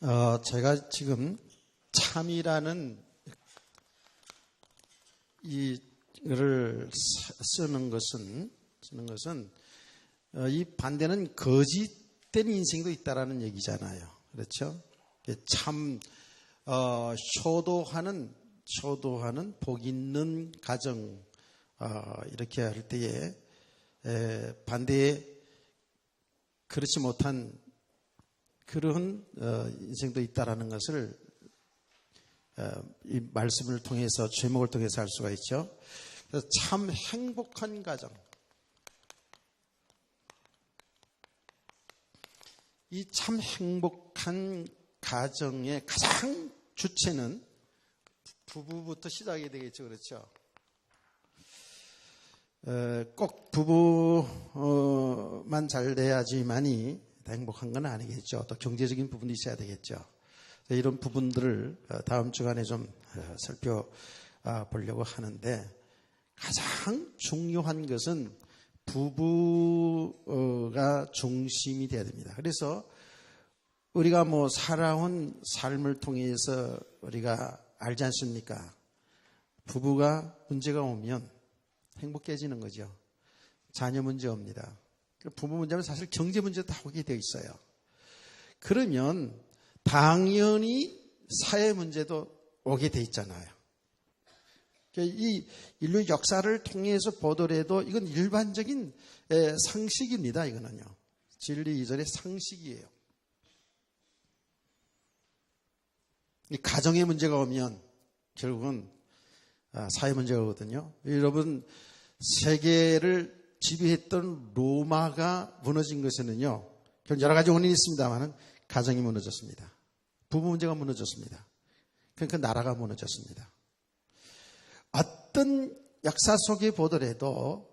제가 지금 참이라는 이를 쓰는 것은 이 반대는 거짓된 인생도 있다라는 얘기잖아요. 그렇죠? 참 효도하는 복 있는 가정 이렇게 할 때에 반대에 그렇지 못한 그런 인생도 있다라는 것을 이 말씀을 통해서 제목을 통해서 알 수가 있죠. 그래서 참 행복한 가정. 이 참 행복한 가정의 가장 주체는 부부부터 시작이 되겠죠. 그렇죠? 꼭 부부만 잘 돼야지만이 행복한 건 아니겠죠. 또 경제적인 부분도 있어야 되겠죠. 이런 부분들을 다음 주간에 좀 살펴보려고 하는데 가장 중요한 것은 부부가 중심이 되어야 됩니다. 그래서 우리가 살아온 삶을 통해서 우리가 알지 않습니까? 부부가 문제가 오면 행복해지는 거죠. 자녀 문제 옵니다. 부부 문제는 사실 경제 문제도 다 오게 되어 있어요. 그러면 당연히 사회 문제도 오게 돼 있잖아요. 이 인류 역사를 통해서 보더라도 이건 일반적인 상식입니다. 이거는요. 진리 이전의 상식이에요. 이 가정의 문제가 오면 결국은 사회 문제가 오거든요. 여러분, 세계를 지배했던 로마가 무너진 것에는요, 여러 가지 원인이 있습니다만 가정이 무너졌습니다. 부부 문제가 무너졌습니다. 그러니까 나라가 무너졌습니다. 어떤 역사 속에 보더라도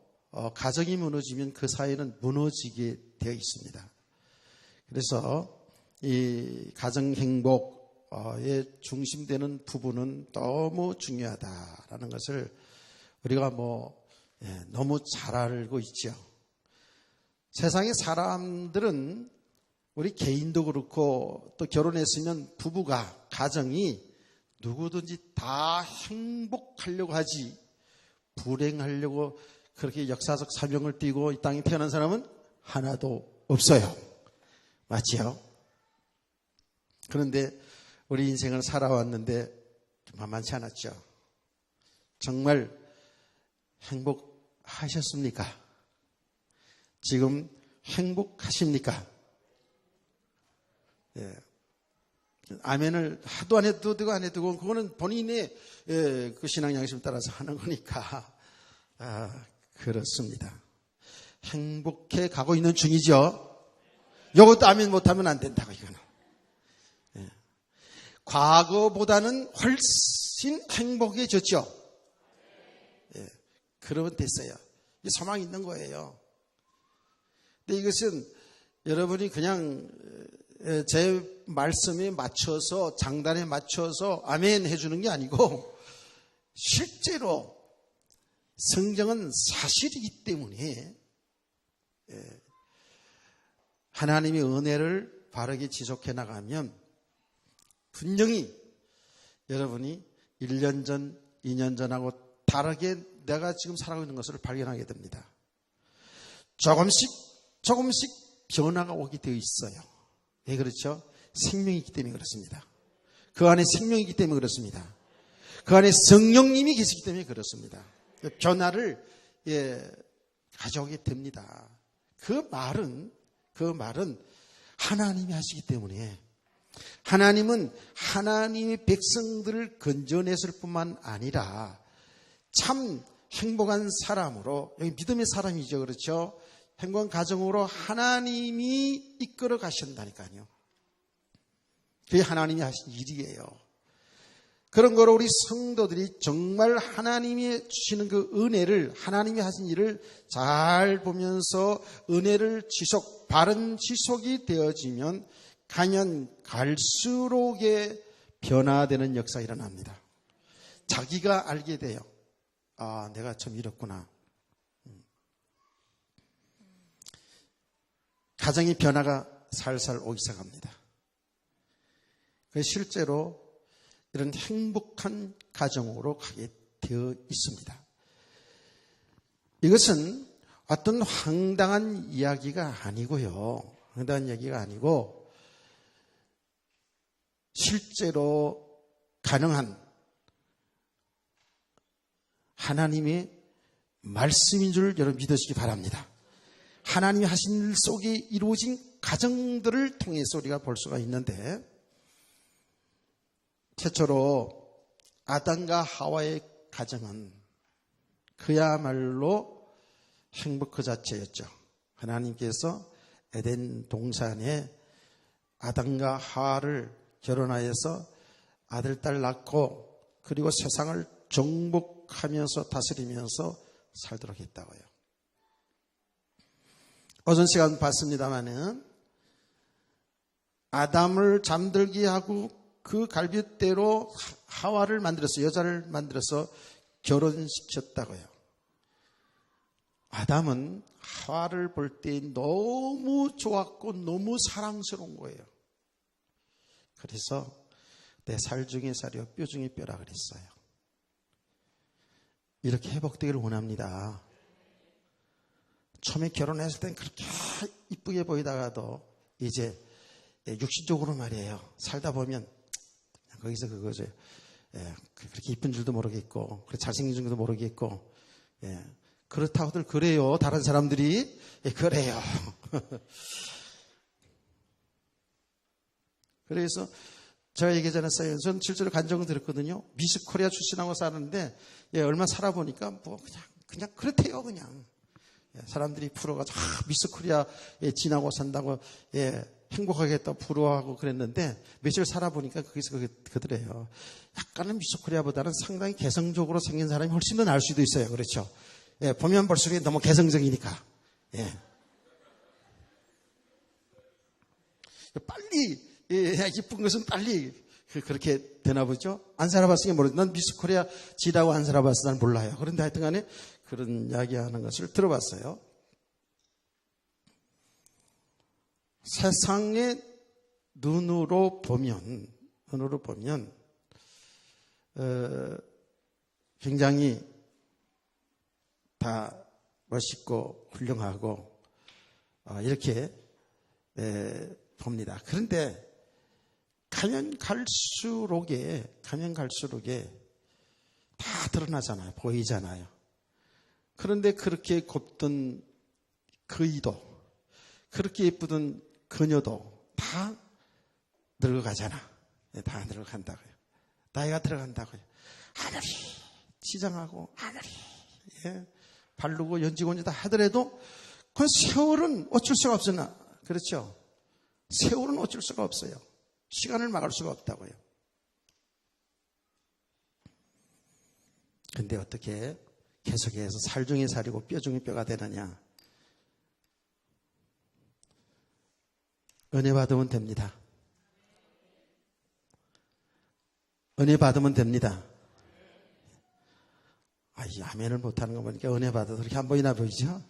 가정이 무너지면 그 사회는 무너지게 되어 있습니다. 그래서 이 가정 행복에 중심되는 부분은 너무 중요하다라는 것을 우리가 너무 잘 알고 있죠. 세상의 사람들은 우리 개인도 그렇고 또 결혼했으면 부부가 가정이 누구든지 다 행복하려고 하지 불행하려고 그렇게 역사적 사명을 띠고 이 땅에 태어난 사람은 하나도 없어요. 맞지요? 그런데 우리 인생을 살아왔는데 만만치 않았죠. 정말 행복하셨습니까? 지금 행복하십니까? 예. 아멘을 하도 안 해도 되고 안 해도 되고 그거는 본인의 그 신앙 양심에 따라서 하는 거니까 그렇습니다. 행복해 가고 있는 중이죠. 이것도 아멘 못하면 안 된다고 이거는. 예. 과거보다는 훨씬 행복해졌죠. 예. 그러면 됐어요. 이 소망이 있는 거예요. 근데 이것은 여러분이 그냥 제 말씀에 맞춰서 장단에 맞춰서 아멘 해주는 게 아니고 실제로 성경은 사실이기 때문에 하나님의 은혜를 바르게 지속해 나가면 분명히 여러분이 1년 전, 2년 전하고 다르게 내가 지금 살아가고 있는 것을 발견하게 됩니다. 조금씩 변화가 오게 되어 있어요. 왜 그렇죠? 생명이 있기 때문에 그렇습니다. 그 안에 생명이 있기 때문에 그렇습니다. 그 안에 성령님이 계시기 때문에 그렇습니다. 변화를 가져오게 됩니다. 그 말은 하나님이 하시기 때문에 하나님은 하나님의 백성들을 건져냈을 뿐만 아니라 참 행복한 사람으로, 여기 믿음의 사람이죠. 그렇죠? 행복한 가정으로 하나님이 이끌어 가신다니까요. 그게 하나님이 하신 일이에요. 그런 거로 우리 성도들이 정말 하나님이 주시는 그 은혜를, 하나님이 하신 일을 잘 보면서 은혜를 바른 지속이 되어지면 가면 갈수록의 변화되는 역사가 일어납니다. 자기가 알게 돼요. 아, 내가 참 이렇구나. 가정의 변화가 살살 오기 시작합니다. 실제로 이런 행복한 가정으로 가게 되어 있습니다. 이것은 어떤 황당한 이야기가 아니고요. 황당한 이야기가 아니고 실제로 가능한 하나님의 말씀인 줄 여러분 믿으시기 바랍니다. 하나님이 하신 일 속에 이루어진 가정들을 통해서 우리가 볼 수가 있는데, 최초로 아담과 하와의 가정은 그야말로 행복 그 자체였죠. 하나님께서 에덴 동산에 아담과 하와를 결혼하여서 아들, 딸 낳고 그리고 세상을 정복하면서 다스리면서 살도록 했다고요. 어전 시간 봤습니다마는 아담을 잠들게 하고 그 갈빗대로 하와를 만들어서, 여자를 만들어서 결혼시켰다고요. 아담은 하와를 볼 때 너무 좋았고 너무 사랑스러운 거예요. 그래서 내 살 중에 살이요 뼈 중에 뼈라 그랬어요. 이렇게 회복되기를 원합니다. 처음에 결혼했을 땐 그렇게 이쁘게 보이다가도 이제 육신적으로 말이에요. 살다 보면 거기서 그거죠. 그렇게 이쁜 줄도 모르겠고, 잘생긴 줄도 모르겠고, 그렇다고들 그래요. 다른 사람들이 그래요. 그래서 제가 얘기하지 않았어요. 전 실제로 간증을 들었거든요. 미스 코리아 출신하고 사는데 얼마 살아보니까 뭐 그냥 그렇대요. 그냥 사람들이 부러워가지고 미스 코리아에 지나고 산다고 행복하겠다 부러워하고 그랬는데 며칠 살아보니까 거기서 그더래요. 약간은 미스 코리아보다는 상당히 개성적으로 생긴 사람이 훨씬 더 나을 수도 있어요. 그렇죠? 보면 볼수록 너무 개성적이니까. 빨리 이쁜 것은 빨리 그렇게 되나 보죠. 안 살아봤으니까 모르죠. 난 미스 코리아 지라고 안 살아봤어. 난 몰라요. 그런데 하여튼 간에 그런 이야기하는 것을 들어봤어요. 세상의 눈으로 보면 굉장히 다 멋있고 훌륭하고 이렇게 봅니다. 그런데 가면 갈수록에 다 드러나잖아요. 보이잖아요. 그런데 그렇게 곱던 그이도, 그렇게 예쁘던 그녀도 다 늙어가잖아. 다 늙어간다고요. 나이가 들어간다고요. 아무리 치장하고 아무리 바르고 연지곤지다 하더라도 그 세월은 어쩔 수가 없으나, 그렇죠? 세월은 어쩔 수가 없어요. 시간을 막을 수가 없다고요. 근데 어떻게 계속해서 살 중에 살이고 뼈 중에 뼈가 되느냐? 은혜 받으면 됩니다. 은혜 받으면 됩니다. 이 아멘을 못하는 거 보니까 은혜 받아서 그렇게 안 보이나 보이죠?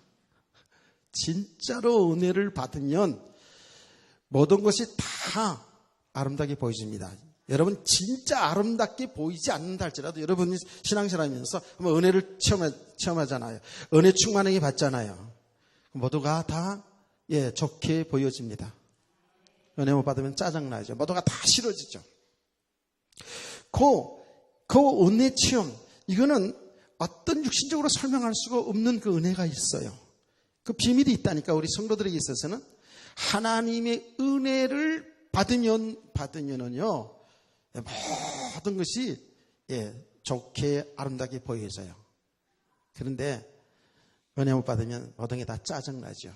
진짜로 은혜를 받으면 모든 것이 다 아름답게 보여집니다. 여러분 진짜 아름답게 보이지 않는다 할지라도 여러분이 신앙생활하면서 한번 은혜를 체험하잖아요. 은혜 충만하게 받잖아요. 모두가 다 좋게 보여집니다. 은혜 못 받으면 짜증나죠. 모두가 다 싫어지죠. 그 은혜 체험, 이거는 어떤 육신적으로 설명할 수가 없는 그 은혜가 있어요. 그 비밀이 있다니까. 우리 성도들에게 있어서는 하나님의 은혜를 받으면은요 모든 것이 좋게 아름답게 보여져요. 그런데 은혜 못 받으면 모든 게 다 짜증나죠.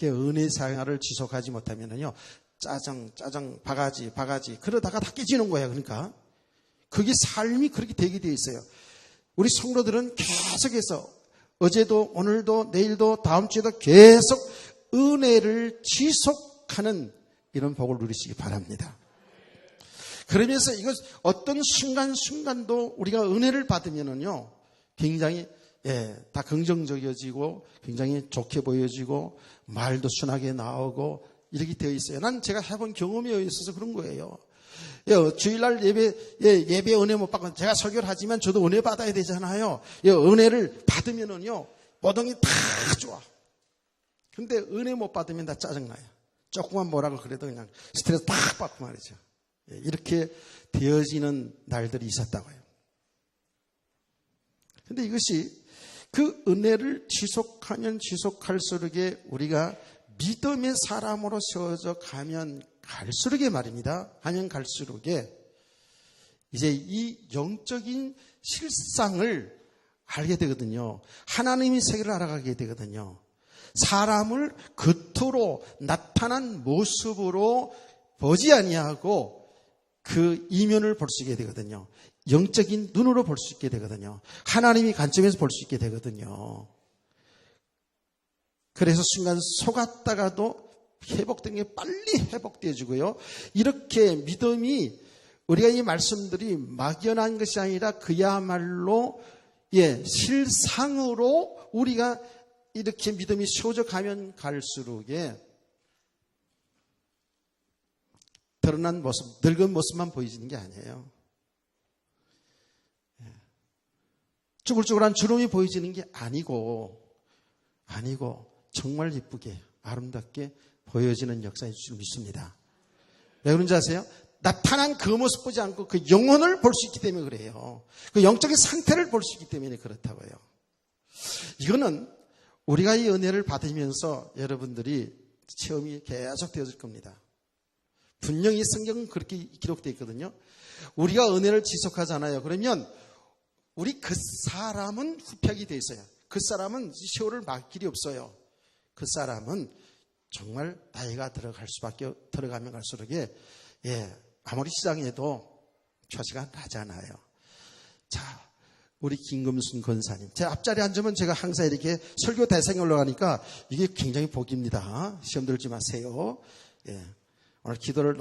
은혜 생활을 지속하지 못하면은요 짜증 바가지 그러다가 다 깨지는 거예요. 그러니까 그게 삶이 그렇게 되게 돼 있어요. 우리 성도들은 계속해서 어제도 오늘도 내일도 다음 주에도 계속 은혜를 지속하는 이런 복을 누리시기 바랍니다. 그러면서 이것 어떤 순간순간도 우리가 은혜를 받으면은요 굉장히 다 긍정적이어지고 굉장히 좋게 보여지고 말도 순하게 나오고 이렇게 되어 있어요. 난 제가 해본 경험이 있어서 그런 거예요. 주일날 예배 은혜 못 받고 제가 설교를 하지만 저도 은혜 받아야 되잖아요. 은혜를 받으면은요 모든 게 다 좋아. 근데 은혜 못 받으면 다 짜증나요. 조금만 뭐라고 그래도 그냥 스트레스 팍 받고 말이죠. 이렇게 되어지는 날들이 있었다고요. 근데 이것이 그 은혜를 지속하면 지속할수록에 우리가 믿음의 사람으로 세워져 가면 갈수록에 말입니다. 가면 갈수록에 이제 이 영적인 실상을 알게 되거든요. 하나님의 세계를 알아가게 되거든요. 사람을 겉으로 나타난 모습으로 보지 아니하고 그 이면을 볼 수 있게 되거든요. 영적인 눈으로 볼 수 있게 되거든요. 하나님의 관점에서 볼 수 있게 되거든요. 그래서 순간 속았다가도 회복된 게 빨리 회복되어지고요. 이렇게 믿음이 우리가 이 말씀들이 막연한 것이 아니라 그야말로 실상으로 우리가 이렇게 믿음이 세워져 가면 갈수록에 드러난 모습, 늙은 모습만 보여지는 게 아니에요. 쭈글쭈글한 주름이 보여지는 게 아니고 정말 예쁘게 아름답게 보여지는 역사인 줄 믿습니다. 왜 그런지 아세요? 나타난 그 모습 보지 않고 그 영혼을 볼 수 있기 때문에 그래요. 그 영적인 상태를 볼 수 있기 때문에 그렇다고요. 이거는 우리가 이 은혜를 받으면서 여러분들이 체험이 계속 되어질 겁니다. 분명히 성경은 그렇게 기록되어 있거든요. 우리가 은혜를 지속하잖아요. 그러면 우리 그 사람은 후평이 되어 있어요. 그 사람은 세월을 막 길이 없어요. 그 사람은 정말 나이가 들어가면 갈수록에 아무리 시장에도 표시가 나잖아요. 자, 우리 김금순 권사님. 제 앞자리에 앉으면 제가 항상 이렇게 설교 대상에 올라가니까 이게 굉장히 복입니다. 시험 들지 마세요. 오늘 기도를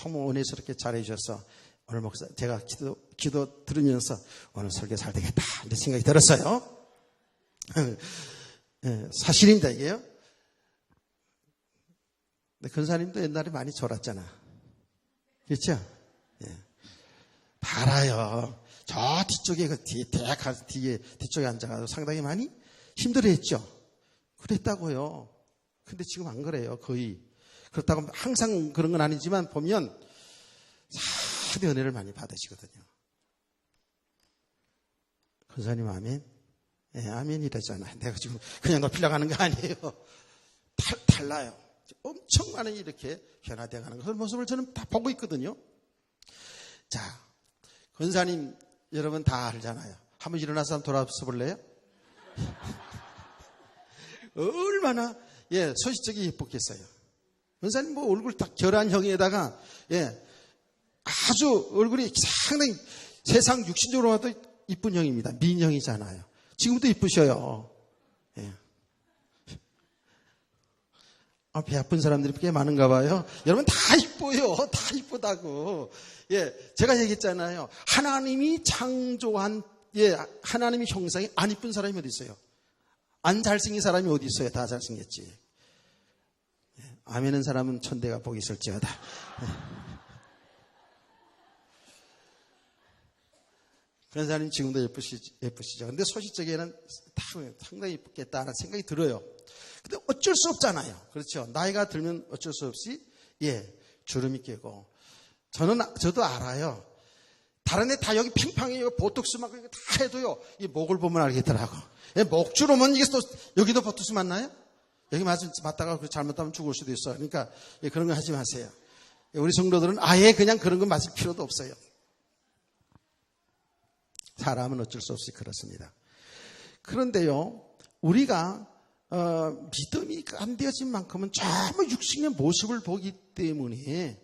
너무 은혜스럽게 잘해 주셔서 오늘 목사 제가 기도 들으면서 오늘 설교 잘 되겠다 이런 생각이 들었어요. 사실입니다 이게요. 근데 권사님도 옛날에 많이 졸았잖아. 그렇죠? 다 알아요. 저 뒤쪽에 그 대학 가서 뒤쪽에 앉아가지고 상당히 많이 힘들어했죠. 그랬다고요. 근데 지금 안 그래요. 거의. 그렇다고 항상 그런 건 아니지만 보면 상당히 은혜를 많이 받으시거든요. 권사님 아멘? 아멘이라잖아요. 내가 지금 그냥 높이려고 하는 거 아니에요. 달라요. 엄청 많은 이렇게 변화되어 가는 그 모습을 저는 다 보고 있거든요. 자, 권사님 여러분 다 알잖아요. 한번 일어나서 한번 돌아서 볼래요? 얼마나 소시적이 예뻤겠어요. 권사님 뭐 얼굴 딱 결한 형에다가 아주 얼굴이 상당히 세상 육신적으로 봐도 이쁜 형입니다. 미인형이잖아요. 지금도 이쁘셔요. 배 아픈 사람들이 꽤 많은가 봐요. 여러분 다 이뻐요. 다 이쁘다고. 제가 얘기했잖아요. 하나님이 창조한 하나님의 형상이 안 이쁜 사람이 어디 있어요? 안 잘생긴 사람이 어디 있어요? 다 잘생겼지. 아멘은 사람은 천대가 복이 있을지어다. 그런 사람이 지금도 예쁘시죠. 근데 소시적에는 상당히 예쁘겠다는 생각이 들어요. 근데 어쩔 수 없잖아요. 그렇죠. 나이가 들면 어쩔 수 없이 주름이 끼고 저도 알아요. 다른 애 다 여기 팽팽해요. 보톡스 막 이거 다 해도요. 이 목을 보면 알겠더라고. 목주름은 이게 또 여기도 보톡스 맞나요? 여기 맞다가 잘못하면 죽을 수도 있어요. 그러니까 그런 거 하지 마세요. 우리 성도들은 아예 그냥 그런 거 맞을 필요도 없어요. 사람은 어쩔 수 없이 그렇습니다. 그런데요, 우리가 믿음이 안 되어진 만큼은 정말 육신의 모습을 보기 때문에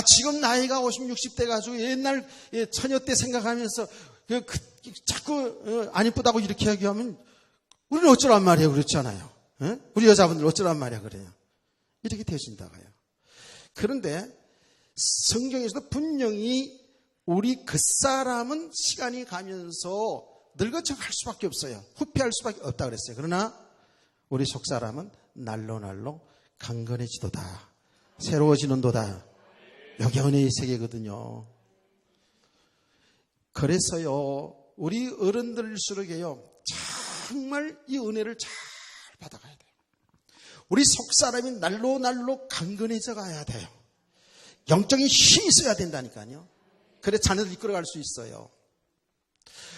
지금 나이가 50, 60대 가지고 옛날 처녀 때 생각하면서 자꾸 안 이쁘다고 이렇게 얘기하면 우리는 어쩌란 말이에요. 그렇잖아요. 우리 여자분들 어쩌란 말이야 그래요. 이렇게 되어진다고요. 그런데 성경에서도 분명히 우리 그 사람은 시간이 가면서 늙어져 갈 수밖에 없어요. 후퇴할 수밖에 없다 그랬어요. 그러나 우리 속 사람은 날로 날로 강건해지도다. 새로워지는도다. 여기 은혜의 세계거든요. 그래서요, 우리 어른들일수록요, 정말 이 은혜를 잘 받아가야 돼요. 우리 속사람이 날로 강건해져 가야 돼요. 영적인 힘이 있어야 된다니까요. 그래 자녀들 이끌어갈 수 있어요.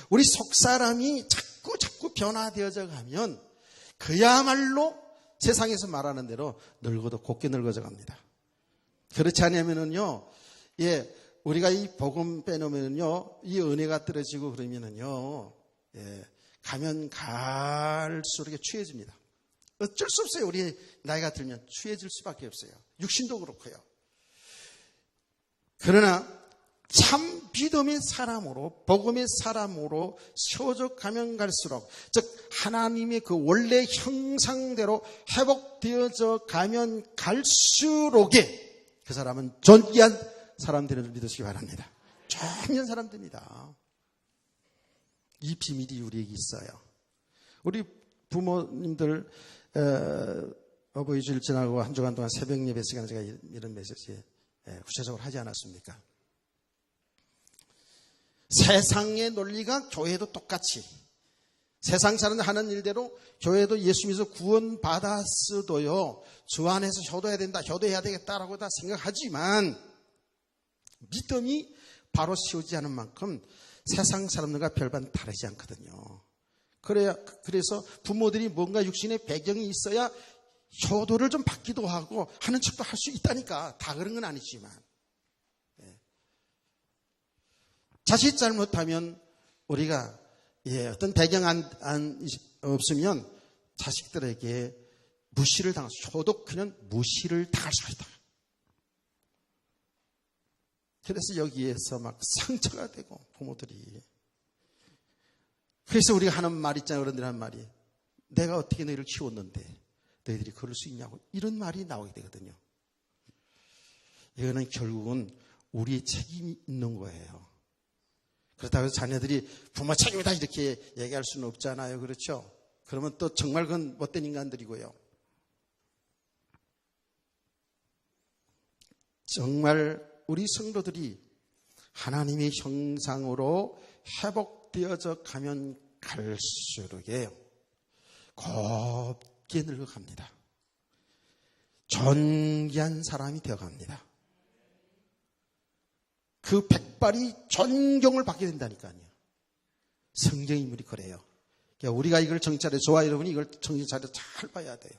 우리 속사람이 자꾸 변화되어져 가면 그야말로 세상에서 말하는 대로 늙어도 곱게 늙어져 갑니다. 그렇지 않으면은요, 우리가 이 복음 빼놓으면요, 이 은혜가 떨어지고 그러면은요, 가면 갈수록 취해집니다. 어쩔 수 없어요. 우리 나이가 들면 취해질 수밖에 없어요. 육신도 그렇고요. 그러나 참 믿음의 사람으로, 복음의 사람으로 세워져 가면 갈수록, 즉 하나님의 그 원래 형상대로 회복되어져 가면 갈수록에 그 사람은 존귀한 사람들을 믿으시기 바랍니다. 존귀한 사람들입니다. 이 비밀이 우리에게 있어요. 우리 부모님들 어버이 주일 지나고 한 주간 동안 새벽 예배 시간에 제가 이런 메시지 구체적으로 하지 않았습니까? 세상의 논리가 교회도 똑같이, 세상 사람들 하는 일대로 교회도 예수 믿어서 구원 받았어도요, 주 안에서 효도해야 된다, 효도해야 되겠다라고 다 생각하지만 믿음이 바로 세우지 않은 만큼 세상 사람들과 별반 다르지 않거든요. 그래서 부모들이 뭔가 육신의 배경이 있어야 효도를 좀 받기도 하고 하는 척도 할 수 있다니까. 다 그런 건 아니지만. 자칫 잘못하면 우리가 어떤 배경 없으면 자식들에게 무시를 당할 수, 효도크는 무시를 당할 수가 있다. 그래서 여기에서 막 상처가 되고 부모들이. 그래서 우리가 하는 말 있잖아요. 어른들이 하는 말이, 내가 어떻게 너희를 키웠는데 너희들이 그럴 수 있냐고, 이런 말이 나오게 되거든요. 이거는 결국은 우리의 책임이 있는 거예요. 그렇다고 해서 자녀들이 부모 책임이다 이렇게 얘기할 수는 없잖아요. 그렇죠? 그러면 또 정말 그건 못된 인간들이고요. 정말 우리 성도들이 하나님의 형상으로 회복되어져 가면 갈수록에요, 곱게 늙어갑니다. 존귀한 사람이 되어갑니다. 그 백발이 존경을 받게 된다니까요. 성경 인물이 그래요. 그러니까 우리가 이걸 정찰해, 저와 여러분이 이걸 정찰해 잘 봐야 돼요.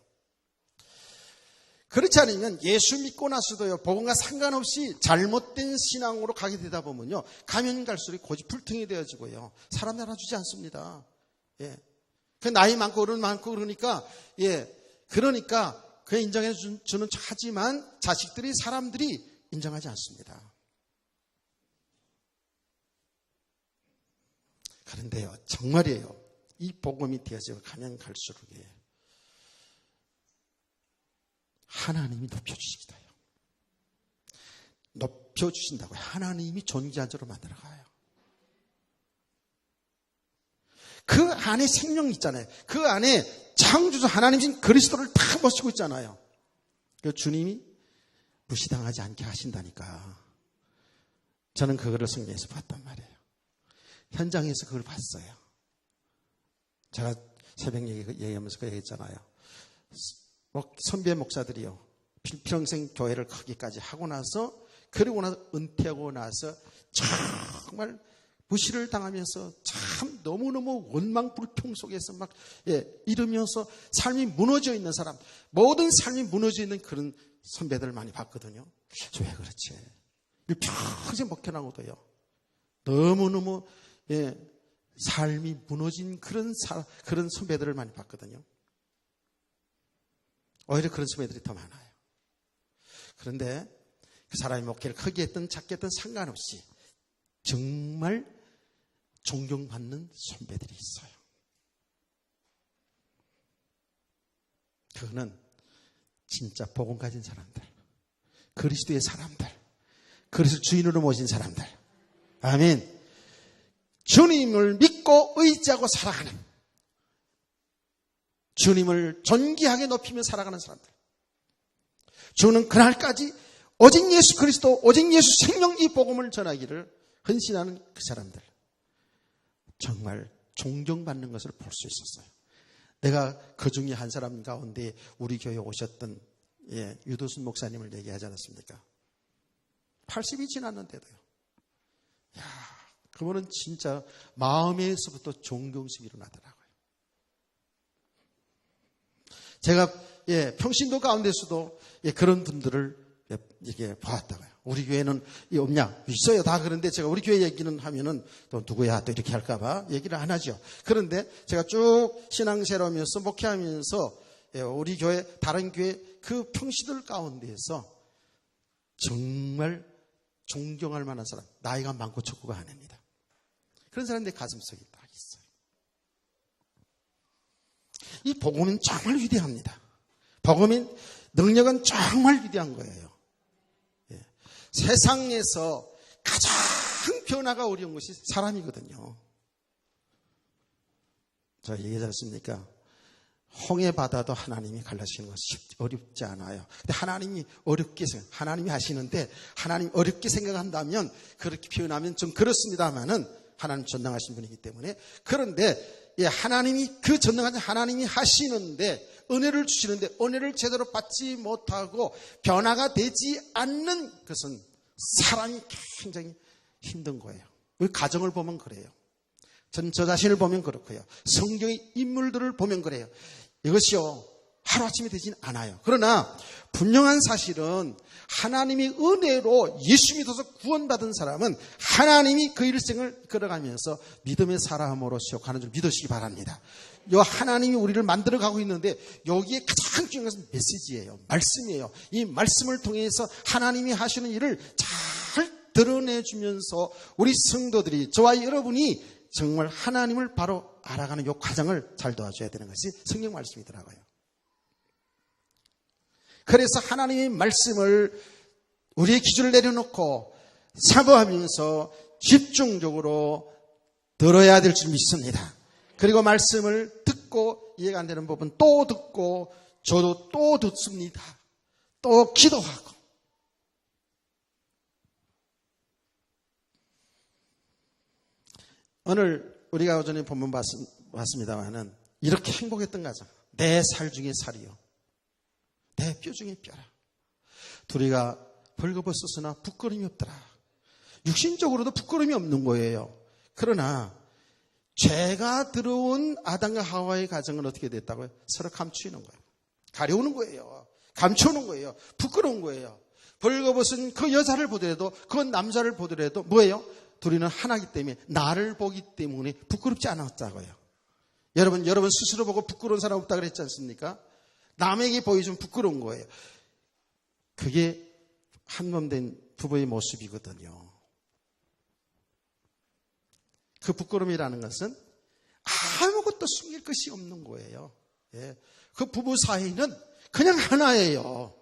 그렇지 않으면 예수 믿고 나서도요, 복음과 상관없이 잘못된 신앙으로 가게 되다 보면요, 가면 갈수록 고집불통이 되어지고요, 사람들 알아주지 않습니다. 그 나이 많고 어른 많고 그러니까 그러니까 인정해 주는 척 하지만 자식들이, 사람들이 인정하지 않습니다. 그런데요, 정말이에요. 이 복음이 되어져 가면 갈수록 하나님이 높여주시기도요. 높여주신다고요. 하나님이 존귀한 자로 만들어가요. 그 안에 생명이 있잖아요. 그 안에 창조주 하나님이신 그리스도를 다 모시고 있잖아요. 그 주님이 무시당하지 않게 하신다니까. 저는 그거를 성경에서 봤단 말이에요. 현장에서 그걸 봤어요. 제가 새벽 얘기하면서 그 얘기했잖아요. 선배 목사들이요, 평생 교회를 크기까지 하고 나서, 그러고 나서 은퇴하고 나서 정말 무시를 당하면서 참 너무너무 원망불평 속에서 막 이러면서 삶이 무너져 있는 사람, 모든 삶이 무너져 있는 그런 선배들을 많이 봤거든요. 왜 그렇지? 평생 목회하고도요, 너무너무 삶이 무너진 그런 선배들을 많이 봤거든요. 오히려 그런 선배들이 더 많아요. 그런데 그 사람이 목회를 크게 했든 작게 했든 상관없이 정말 존경받는 선배들이 있어요. 그거는 진짜 복음 가진 사람들, 그리스도의 사람들, 그리스도 주인으로 모신 사람들, 아멘. 주님을 믿고 의지하고 살아가는, 주님을 존귀하게 높이며 살아가는 사람들. 주는 그날까지 오직 예수 그리스도, 오직 예수 생명 이 복음을 전하기를 헌신하는 그 사람들, 정말 존경받는 것을 볼 수 있었어요. 내가 그 중에 한 사람 가운데 우리 교회 오셨던 유도순 목사님을 얘기하지 않았습니까? 80이 지났는데도요. 야, 그분은 진짜 마음에서부터 존경심이 일어나더라고요. 제가 평신도 가운데서도 그런 분들을 이렇게 보았다고요. 우리 교회는 없냐? 있어요. 다 그런데 제가 우리 교회 얘기는 하면은 또 누구야? 또 이렇게 할까봐 얘기를 안 하죠. 그런데 제가 쭉 신앙생활하면서 목회하면서 우리 교회, 다른 교회 그 평시들 가운데에서 정말 존경할 만한 사람, 나이가 많고 적고가 아닙니다. 그런 사람이 내 가슴속에 딱 있어요. 이 복음은 정말 위대합니다. 복음의 능력은 정말 위대한 거예요. 세상에서 가장 변화가 어려운 것이 사람이거든요. 제가 얘기하지 않습니까? 홍해 바다도 하나님이 갈라시는 것이 어렵지 않아요. 근데 하나님이 하나님이 하시는데 하나님 어렵게 생각한다면 그렇게 표현하면 좀 그렇습니다만은 하나님 전능하신 분이기 때문에. 그런데 하나님이 그 전능하신 하나님이 하시는데 은혜를 주시는데 은혜를 제대로 받지 못하고 변화가 되지 않는 것은 사람이 굉장히 힘든 거예요. 우리 가정을 보면 그래요. 저 자신을 보면 그렇고요. 성경의 인물들을 보면 그래요. 이것이요, 하루아침에 되지는 않아요. 그러나 분명한 사실은 하나님의 은혜로 예수 믿어서 구원받은 사람은 하나님이 그 일생을 끌어가면서 믿음의 사람으로서 가는 줄 믿으시기 바랍니다. 요 하나님이 우리를 만들어가고 있는데 여기에 가장 중요한 것은 메시지예요. 말씀이에요. 이 말씀을 통해서 하나님이 하시는 일을 잘 드러내주면서 우리 성도들이, 저와 여러분이 정말 하나님을 바로 알아가는 이 과정을 잘 도와줘야 되는 것이 성경 말씀이더라고요. 그래서 하나님의 말씀을 우리의 기준을 내려놓고 사모하면서 집중적으로 들어야 될 줄 믿습니다. 그리고 말씀을 듣고 이해가 안 되는 부분 또 듣고, 저도 또 듣습니다. 또 기도하고. 오늘 우리가 오전에 본문 봤습니다만은 이렇게 행복했던 가정, 내 살 중에 살이요, 내 뼈 중에 뼈라. 둘이가 벌거벗었으나 부끄러움이 없더라. 육신적으로도 부끄러움이 없는 거예요. 그러나 죄가 들어온 아담과 하와의 가정은 어떻게 됐다고요? 서로 감추는 거예요. 가려우는 거예요. 감추는 거예요. 부끄러운 거예요. 벌거벗은 그 여자를 보더라도, 그 남자를 보더라도 뭐예요? 둘이는 하나이기 때문에, 나를 보기 때문에 부끄럽지 않았다고요. 여러분 스스로 보고 부끄러운 사람 없다 그랬지 않습니까? 남에게 보여주면 부끄러운 거예요. 그게 한몸된 부부의 모습이거든요. 그 부끄러움이라는 것은 아무것도 숨길 것이 없는 거예요. 그 부부 사이는 그냥 하나예요.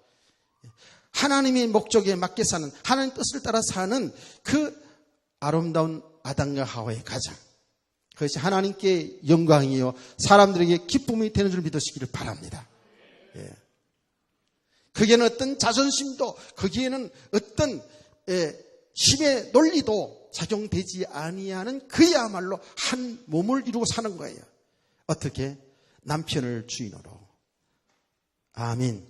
하나님의 목적에 맞게 사는, 하나님 뜻을 따라 사는 그 아름다운 아담과 하와의 가정, 그것이 하나님께 영광이요 사람들에게 기쁨이 되는 줄 믿으시기를 바랍니다. 거기에는 어떤 자존심도, 거기에는 어떤 힘의 논리도 작용되지 아니하는 그야말로 한 몸을 이루고 사는 거예요. 어떻게? 남편을 주인으로. 아멘.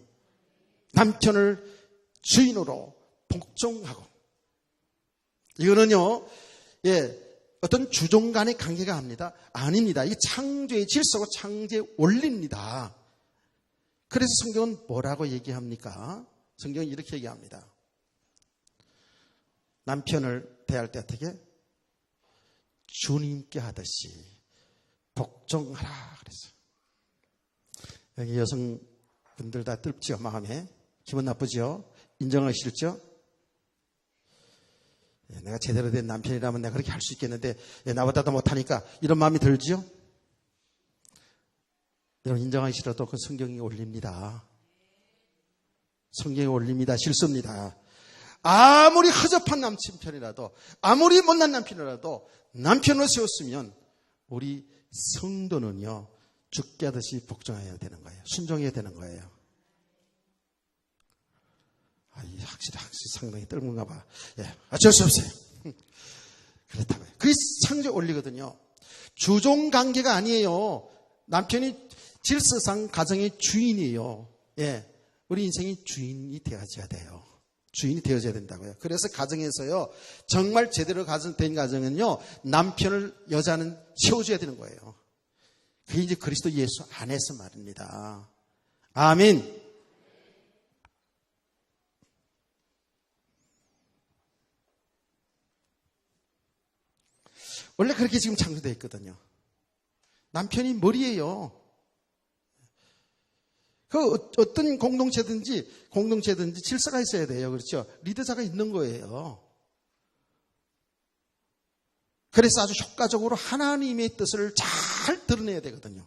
남편을 주인으로 복종하고. 이거는요, 어떤 주종 간의 관계가 아닙니다. 이게 창조의 질서고 창조의 원리입니다. 그래서 성경은 뭐라고 얘기합니까? 성경은 이렇게 얘기합니다. 남편을 대할 때 어떻게? 주님께 하듯이 복종하라 그랬어요. 여기 여성분들 다 뜰지요, 마음에? 기분 나쁘죠? 인정하기 싫죠? 내가 제대로 된 남편이라면 내가 그렇게 할 수 있겠는데 나보다도 못하니까 이런 마음이 들지요? 여러분, 인정하기 싫어도 그 성경이 올립니다. 성경이 올립니다. 실수입니다. 아무리 허접한 남편이라도, 아무리 못난 남편이라도 남편을 세웠으면 우리 성도는요, 죽게 하듯이 복종해야 되는 거예요. 순종해야 되는 거예요. 확실히 상당히 뜰문가 봐. 예, 어쩔 수 없어요. 그렇다고요. 그게 창조의 원리거든요. 주종관계가 아니에요. 남편이 질서상 가정의 주인이에요. 예, 우리 인생이 주인이 되어져야 돼요. 주인이 되어져야 된다고요. 그래서 가정에서요, 정말 제대로 된 가정은요, 남편을 여자는 세워줘야 되는 거예요. 그게 이제 그리스도 예수 안에서 말입니다. 아멘. 원래 그렇게 지금 창조되어 있거든요. 남편이 머리예요. 그 어떤 공동체든지 질서가 있어야 돼요. 그렇죠? 리더자가 있는 거예요. 그래서 아주 효과적으로 하나님의 뜻을 잘 드러내야 되거든요.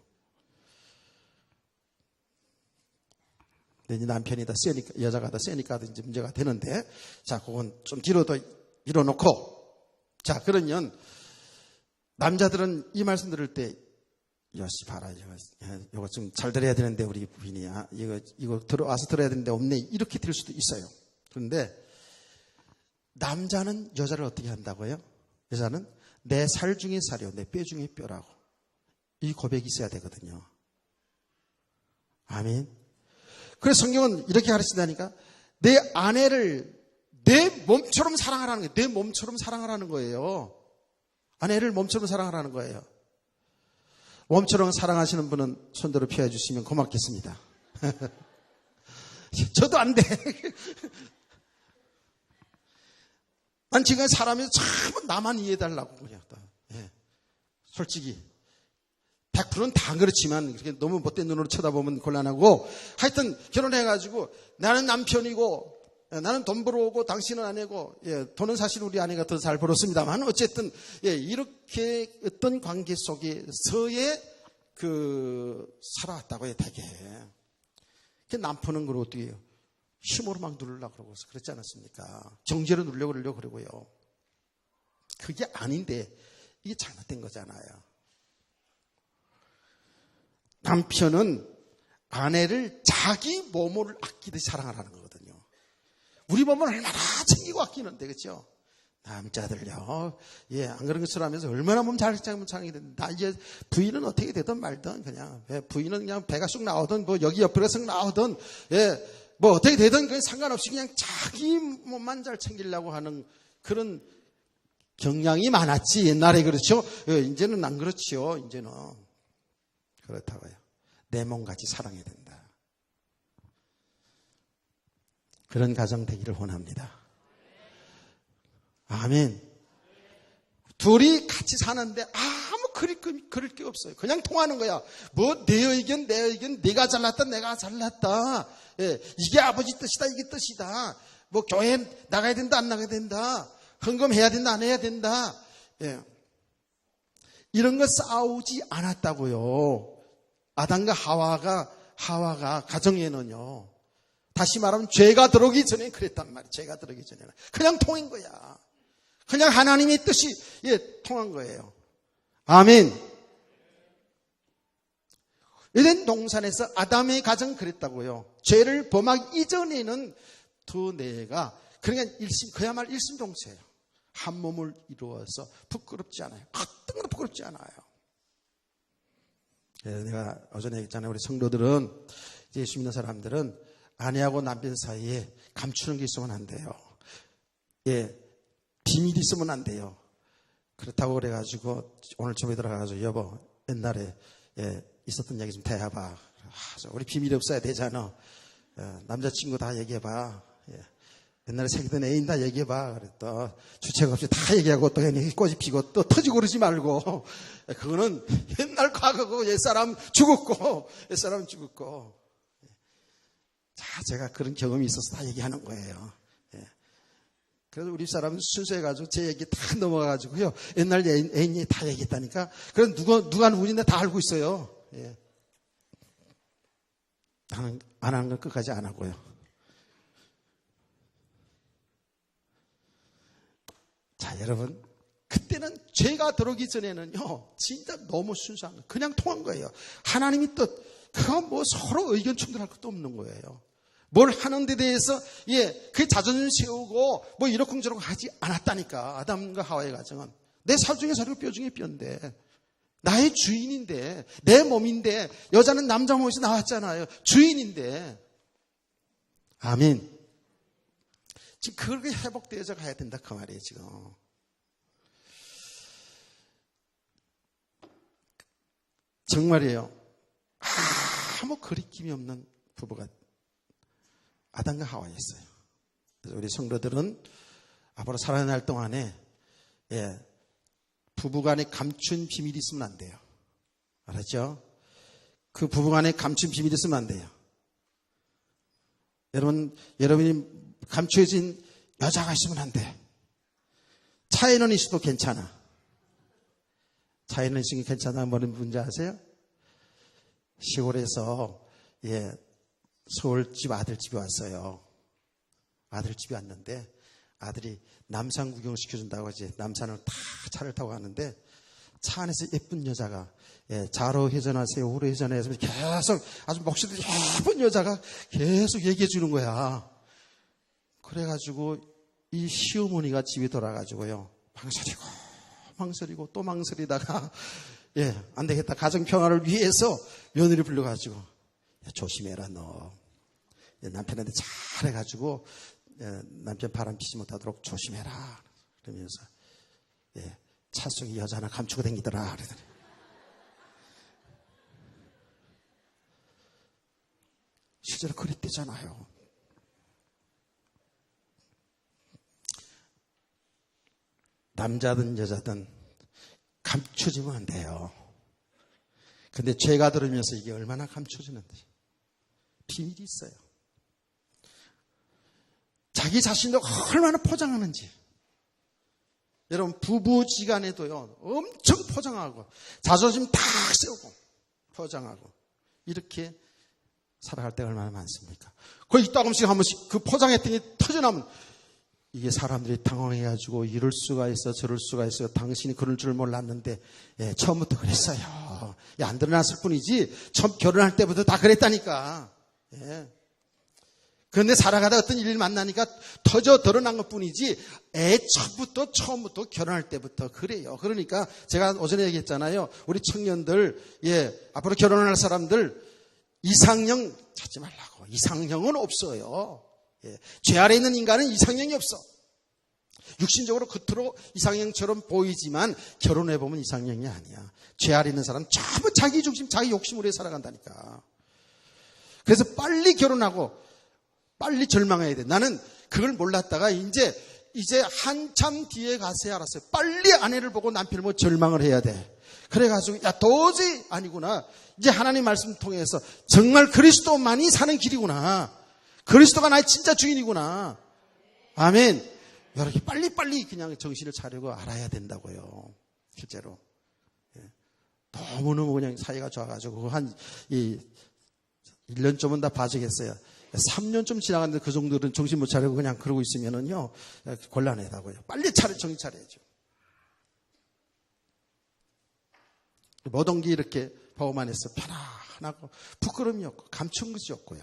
내 남편이 다 세니까, 여자가 다 세니까 이제 문제가 되는데, 자, 그건 좀 뒤로도 밀어놓고, 자, 그러면 남자들은 이 말씀 들을 때, 여시 봐라, 이거 좀 잘 들어야 되는데 우리 부인이 이거 와서 들어야 되는데 없네, 이렇게 들 수도 있어요. 그런데 남자는 여자를 어떻게 한다고요? 여자는 내 살 중에 살이요, 내 뼈 중에 뼈라고, 이 고백이 있어야 되거든요. 아멘. 그래서 성경은 이렇게 가르친다니까, 내 아내를 내 몸처럼 사랑하라는 거예요. 내 몸처럼 사랑하라는 거예요. 아내를 몸처럼 사랑하라는 거예요. 몸처럼 사랑하시는 분은 손들어 피해 주시면 고맙겠습니다. 저도 안 돼. 난 지금 사람이 참 나만 이해해달라고 그냥. 예. 솔직히 100%는 다 그렇지만 그렇게 너무 못된 눈으로 쳐다보면 곤란하고, 하여튼 결혼해가지고 나는 남편이고 나는 돈 벌어오고 당신은 아내고, 예, 돈은 사실 우리 아내가 더 잘 벌었습니다만 어쨌든, 예, 이렇게 어떤 관계 속에서의 살아왔다고요, 되게. 남편은 그걸 어떻게 해요? 힘으로 막 누르려고 그러고 그렇지 않았습니까? 정죄로 누르려고 그러고요. 그게 아닌데 이게 잘못된 거잖아요. 남편은 아내를 자기 몸을 아끼듯이 사랑하라는 거거든요. 우리 몸은 얼마나 챙기고 아끼는데, 그렇죠? 남자들요, 예, 안 그런 것처럼 하면서 얼마나 몸 잘 창이 된다. 이제 부인은 어떻게 되든 말든 그냥, 예, 부인은 그냥 배가 쑥 나오든 뭐 여기 옆으로 쑥 나오든, 예, 뭐 어떻게 되든 그냥 상관없이 그냥 자기 몸만 잘 챙기려고 하는 그런 경향이 많았지, 옛날에. 그렇죠? 예, 이제는 안 그렇지요. 이제는 그렇다고요. 내 몸같이 사랑해야 된다. 그런 가정 되기를 원합니다. 아멘. 둘이 같이 사는데 아무 그럴 게 없어요. 그냥 통하는 거야. 뭐 내 의견, 네가 잘났다, 내가 잘났다. 예, 이게 아버지 뜻이다, 이게 뜻이다. 뭐 교회 나가야 된다, 안 나가야 된다. 헌금해야 된다, 안 해야 된다. 예. 이런 거 싸우지 않았다고요. 아담과 하와가 가정에는요. 다시 말하면 죄가 들어오기 전에 그랬단 말이에요. 죄가 들어오기 전에는 그냥 통한 거야. 그냥 하나님의 뜻이, 예, 통한 거예요. 아멘. 에덴 동산에서 아담의 가정 그랬다고요. 죄를 범하기 이전에는 두 내가 그러니까 그야말로 일심동체예요. 한 몸을 이루어서 부끄럽지 않아요. 어떤 것도 부끄럽지 않아요. 예, 내가 어전에 얘기했잖아요. 우리 성도들은, 예수 믿는 사람들은 아내하고 남편 사이에 감추는 게 있으면 안 돼요. 예, 비밀이 있으면 안 돼요. 그렇다고 그래가지고 오늘 처음에 들어가가지고, 여보, 옛날에, 예, 있었던 얘기 좀 대해봐. 우리 비밀이 없어야 되잖아. 남자친구 다 얘기해봐. 예. 옛날에 사귀던 애인 다 얘기해봐. 그랬더 주책 없이 다 얘기하고 또 괜히 꼬지 피고 또 터지고 그러지 말고. 그거는 옛날 과거고 옛사람 죽었고. 자, 제가 그런 경험이 있어서 다 얘기하는 거예요. 예. 그래서 우리 사람은 순수해가지고 제 얘기 다 넘어가가지고요. 옛날 애인이 다 얘기했다니까. 그래서 누가 누군지 다 알고 있어요. 예. 나는 안 하는 건 끝까지 안 하고요. 자, 여러분, 그때는 죄가 들어오기 전에는요, 진짜 너무 순수한 거예요. 그냥 통한 거예요. 하나님이 뜻, 그거 뭐 서로 의견 충돌할 것도 없는 거예요. 뭘 하는 데 대해서 그 자존심 세우고 뭐 이러쿵저러쿵 하지 않았다니까. 아담과 하와의 가정은 내 살 중에 살이고 뼈 중에 뼈인데, 나의 주인인데, 내 몸인데, 여자는 남자 몸에서 나왔잖아요. 주인인데. 아멘. 지금 그렇게 회복되어져 가야 된다 그 말이에요 지금. 정말이에요. 아무 거리낌이 없는 부부가 아담과 하와였어요. 그래서 우리 성도들은 앞으로 살아날 동안에 부부간에 감춘 비밀이 있으면 안 돼요. 알았죠? 그 부부간에 감춘 비밀이 있으면 안 돼요. 여러분이 감춰진 여자가 있으면 안 돼. 차에는 있어도 괜찮아. 차에는 있으면 괜찮아. 뭐는 문제 아세요? 시골에서 서울집 아들집이 왔어요. 아들집이 왔는데 아들이 남산 구경시켜준다고 이제 남산을 다 차를 타고 가는데 차 안에서 예쁜 여자가 좌로 회전하세요, 우로 회전하세요. 계속 아주 목소리 예쁜 여자가 계속 얘기해 주는 거야. 그래가지고 이 시어머니가 집에 돌아가지고요. 망설이고 또 망설이다가 안 되겠다. 가정 평화를 위해서 며느리 불러가지고 조심해라 너. 남편한테 잘해가지고 남편 바람 피지 못하도록 조심해라. 그러면서 차 속에 여자 하나 감추고 다니더라. 그러더니 실제로 그랬대잖아요. 남자든 여자든 감춰지면 안 돼요. 근데 죄가 들으면서 이게 얼마나 감춰지는지 비밀이 있어요. 자기 자신도 얼마나 포장하는지. 여러분 부부지간에도요 엄청 포장하고 자존심 다 세우고 포장하고 이렇게 살아갈 때가 얼마나 많습니까? 거의 이따금씩 한 번씩 그 포장했더니 터져나오면 이게 사람들이 당황해가지고 이럴 수가 있어 저럴 수가 있어요. 당신이 그럴 줄 몰랐는데 처음부터 그랬어요. 안 드러났을 뿐이지 처음 결혼할 때부터 다 그랬다니까. 그런데 살아가다 어떤 일을 만나니까 터져 드러난 것뿐이지 처음부터 결혼할 때부터 그래요. 그러니까 제가 오전에 얘기했잖아요. 우리 청년들 앞으로 결혼할 사람들 이상형 찾지 말라고. 이상형은 없어요. 죄 아래 있는 인간은 이상형이 없어. 육신적으로 겉으로 이상형처럼 보이지만 결혼해보면 이상형이 아니야. 죄 아래 있는 사람은 전부 자기 중심, 자기 욕심으로 살아간다니까. 그래서 빨리 결혼하고 빨리 절망해야 돼. 나는 그걸 몰랐다가 이제 한참 뒤에 가서야 알았어요. 빨리 아내를 보고 남편을 보고 절망을 해야 돼. 그래가지고 도저히 아니구나. 이제 하나님 말씀 통해서 정말 그리스도만이 사는 길이구나. 그리스도가 나의 진짜 주인이구나. 아멘. 여러분 빨리빨리 그냥 정신을 차리고 알아야 된다고요. 실제로. 너무너무 그냥 사이가 좋아가지고 한 1년 좀은 다 봐주겠어요. 3년쯤 지나갔는데 그 정도는 정신 못 차리고 그냥 그러고 있으면은요 곤란하다고요. 빨리 정신 차려야죠. 모든 게 이렇게 보고만 해서 편안하고 부끄러움이 없고 감춘 것이 없고요.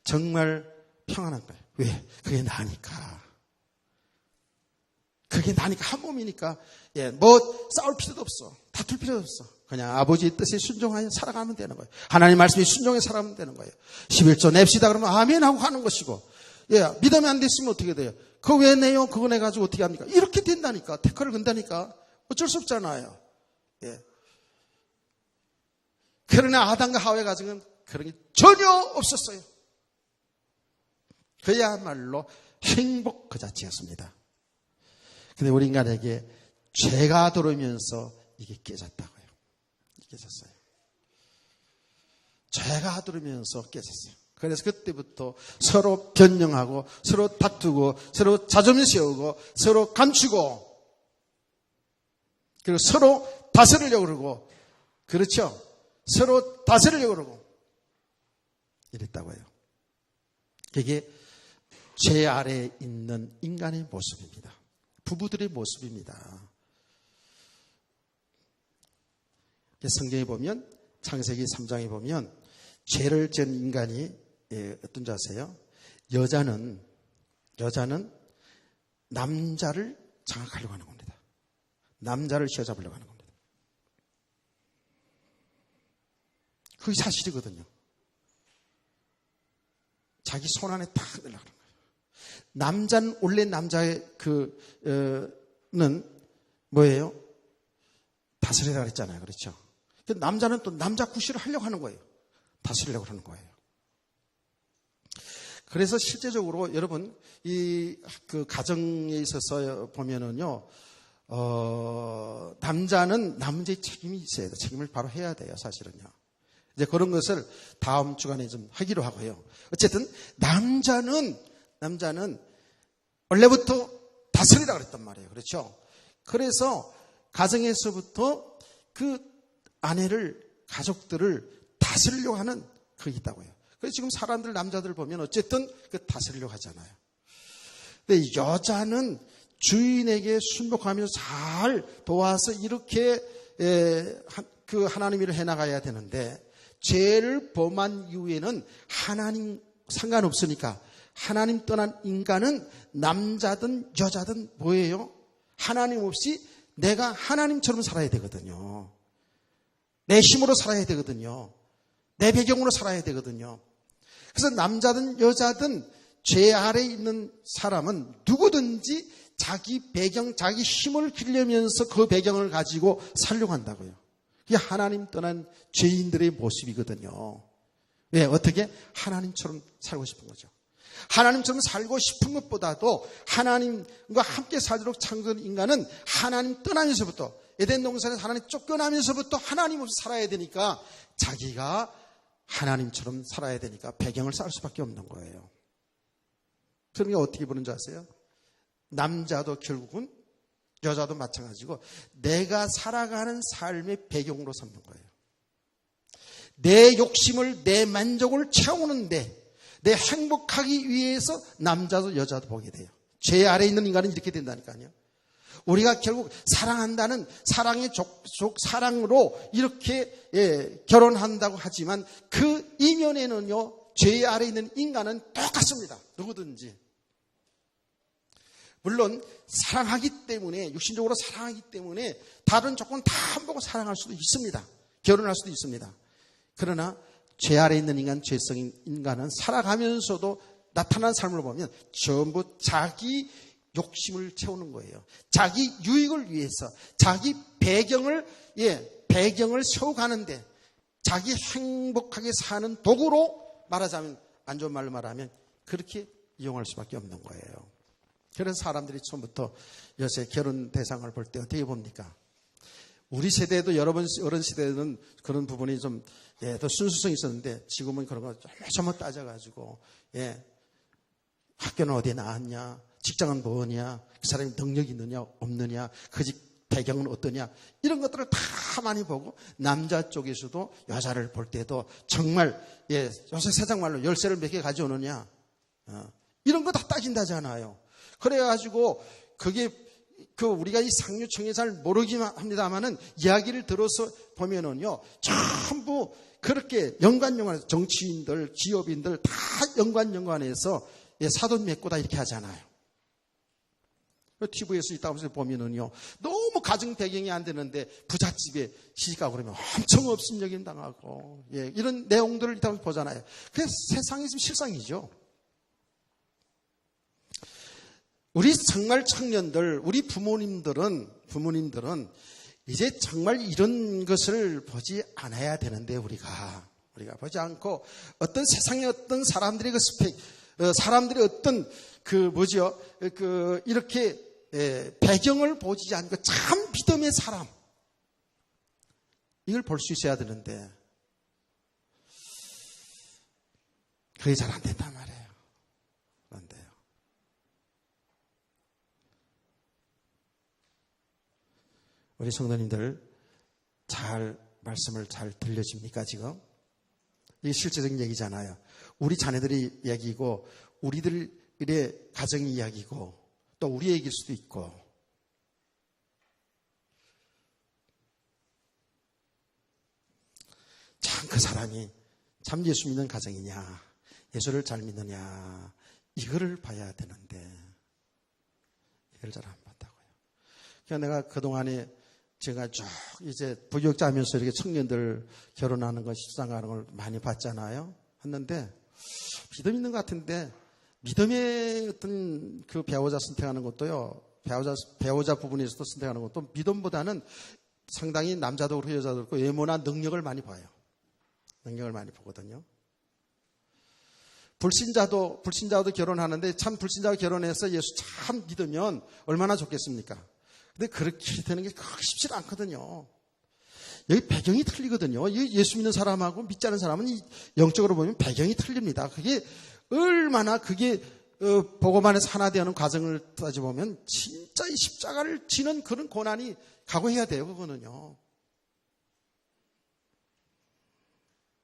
정말 평안한 거예요. 왜? 그게 나니까. 그게 나니까 한 몸이니까 뭐 싸울 필요도 없어. 다툴 필요도 없어. 그냥 아버지의 뜻에 순종하여 살아가면 되는 거예요. 하나님 말씀에 순종해 살아가면 되는 거예요. 11조 냅시다 그러면 아멘 하고 하는 것이고 믿으면 안 됐으면 어떻게 돼요? 그거 왜 내요? 그거 내가지고 어떻게 합니까? 이렇게 된다니까. 태클을 건다니까. 어쩔 수 없잖아요. 그러나 아담과 하와의 가정은 그런 게 전혀 없었어요. 그야말로 행복 그 자체였습니다. 근데 우리 인간에게 죄가 들어오면서 이게 깨졌다고요. 깨졌어요. 죄가 들어오면서 깨졌어요. 그래서 그때부터 서로 변명하고 서로 다투고 서로 자존심 세우고 서로 감추고 그리고 서로 다스리려고 그러고 그렇죠. 서로 다스리려고 그러고 이랬다고요. 이게 죄 아래에 있는 인간의 모습입니다. 부부들의 모습입니다. 성경에 보면 창세기 3장에 보면 죄를 지은 인간이 어떤 줄 아세요? 여자는 남자를 장악하려고 하는 겁니다. 남자를 휘어잡으려고 하는 겁니다. 그게 사실이거든요. 자기 손 안에 딱 넣으려고 하는 거예요. 남자는 원래 남자의 는 뭐예요? 다스리라 그랬잖아요. 그렇죠? 남자는 또 남자 구실을 하려고 하는 거예요. 다스리려고 하는 거예요. 그래서 실제적으로 여러분 그 가정에 있어서 보면은요, 남자는 남자의 책임이 있어야 돼요. 책임을 바로 해야 돼요. 사실은요. 이제 그런 것을 다음 주간에 좀 하기로 하고요. 어쨌든 남자는 원래부터 다스리라 그랬단 말이에요. 그렇죠? 그래서 가정에서부터 그 아내를, 가족들을 다스리려고 하는 그게 있다고요. 그래서 지금 사람들, 남자들 보면 어쨌든 그 다스리려고 하잖아요. 근데 여자는 주인에게 순복하면서 잘 도와서 이렇게 그 하나님 일을 해나가야 되는데, 죄를 범한 이후에는 하나님 상관없으니까 하나님 떠난 인간은 남자든 여자든 뭐예요? 하나님 없이 내가 하나님처럼 살아야 되거든요. 내 힘으로 살아야 되거든요. 내 배경으로 살아야 되거든요. 그래서 남자든 여자든 죄 아래에 있는 사람은 누구든지 자기 배경, 자기 힘을 기르면서 그 배경을 가지고 살려고 한다고요. 그게 하나님 떠난 죄인들의 모습이거든요. 왜? 어떻게? 하나님처럼 살고 싶은 거죠. 하나님처럼 살고 싶은 것보다도 하나님과 함께 살도록 창조된 인간은 하나님 떠나면서부터, 에덴 동산에서 하나님 쫓겨나면서부터 하나님 없이 살아야 되니까 자기가 하나님처럼 살아야 되니까 배경을 쌓을 수밖에 없는 거예요. 그러니까 어떻게 보는 줄 아세요? 남자도 결국은 여자도 마찬가지고 내가 살아가는 삶의 배경으로 삼는 거예요. 내 욕심을, 내 만족을 채우는데, 내 행복하기 위해서 남자도 여자도 보게 돼요. 죄 아래에 있는 인간은 이렇게 된다니까요. 우리가 결국 사랑한다는 사랑의 사랑으로 이렇게 결혼한다고 하지만 그 이면에는요, 죄 아래에 있는 인간은 똑같습니다. 누구든지. 물론 사랑하기 때문에, 육신적으로 사랑하기 때문에 다른 조건 다 안 보고 사랑할 수도 있습니다. 결혼할 수도 있습니다. 그러나 죄 아래에 있는 인간, 죄성인 인간은 살아가면서도 나타난 삶을 보면 전부 자기 욕심을 채우는 거예요. 자기 유익을 위해서, 자기 배경을 세워가는데, 자기 행복하게 사는 도구로 말하자면, 안 좋은 말로 말하면 그렇게 이용할 수밖에 없는 거예요. 그래서 사람들이 처음부터 요새 결혼 대상을 볼 때 어떻게 봅니까? 우리 세대도 여러분 어른 세대는 그런 부분이 좀 더 순수성이 있었는데 지금은 그런 거 잘못 따져가지고 학교는 어디에 나왔냐, 직장은 뭐냐, 그 사람이 능력이 있느냐 없느냐, 그 집 배경은 어떠냐, 이런 것들을 다 많이 보고 남자 쪽에서도 여자를 볼 때도 정말 요새 세상말로 열쇠를 몇 개 가져오느냐 이런 거 다 따진다잖아요. 그래가지고 그게 우리가 이 상류층에 잘 모르기만 합니다만은 이야기를 들어서 보면은요, 전부 그렇게 연관해서 정치인들, 기업인들 다 연관해서 사돈 맺고 다 이렇게 하잖아요. TV에서 있다 보면은요, 너무 가정 배경이 안 되는데 부잣집에 시집가고 그러면 엄청 업신여김 당하고 이런 내용들을 있다 보잖아요. 그게 세상이 지금 실상이죠. 우리 정말 청년들, 우리 부모님들은 이제 정말 이런 것을 보지 않아야 되는데 우리가 보지 않고 어떤 세상의 어떤 사람들의 그 스펙, 사람들의 어떤 이렇게 배경을 보지 않고 참 믿음의 사람, 이걸 볼 수 있어야 되는데 그게 잘 안 된단 말이에요. 우리 성도님들 말씀을 잘 들려집니까 지금? 이게 실제적인 얘기잖아요. 우리 자녀들이 얘기고 우리들의 가정의 이야기고 또 우리 얘기일 수도 있고. 참 그 사람이 참 예수 믿는 가정이냐, 예수를 잘 믿느냐, 이거를 봐야 되는데 이걸 잘 안 봤다고요. 그러니까 내가 그동안에 제가 쭉 이제 부교육자 하면서 이렇게 청년들 결혼하는 거, 시집가는 걸 많이 봤잖아요. 했는데 믿음 있는 것 같은데 믿음의 어떤 그 배우자 선택하는 것도요, 배우자 부분에서도 선택하는 것도 믿음보다는 상당히 남자도 그렇고 여자도 그렇고 외모나 능력을 많이 봐요. 능력을 많이 보거든요. 불신자도 결혼하는데 참 불신자가 결혼해서 예수 참 믿으면 얼마나 좋겠습니까? 근데 그렇게 되는 게 그렇게 쉽지 않거든요. 여기 배경이 틀리거든요. 예수 믿는 사람하고 믿지 않는 사람은 영적으로 보면 배경이 틀립니다. 그게 얼마나 그게 복음 안에서 하나 되는 과정을 따져보면 진짜 이 십자가를 지는 그런 고난이 각오해야 돼요. 그거는요.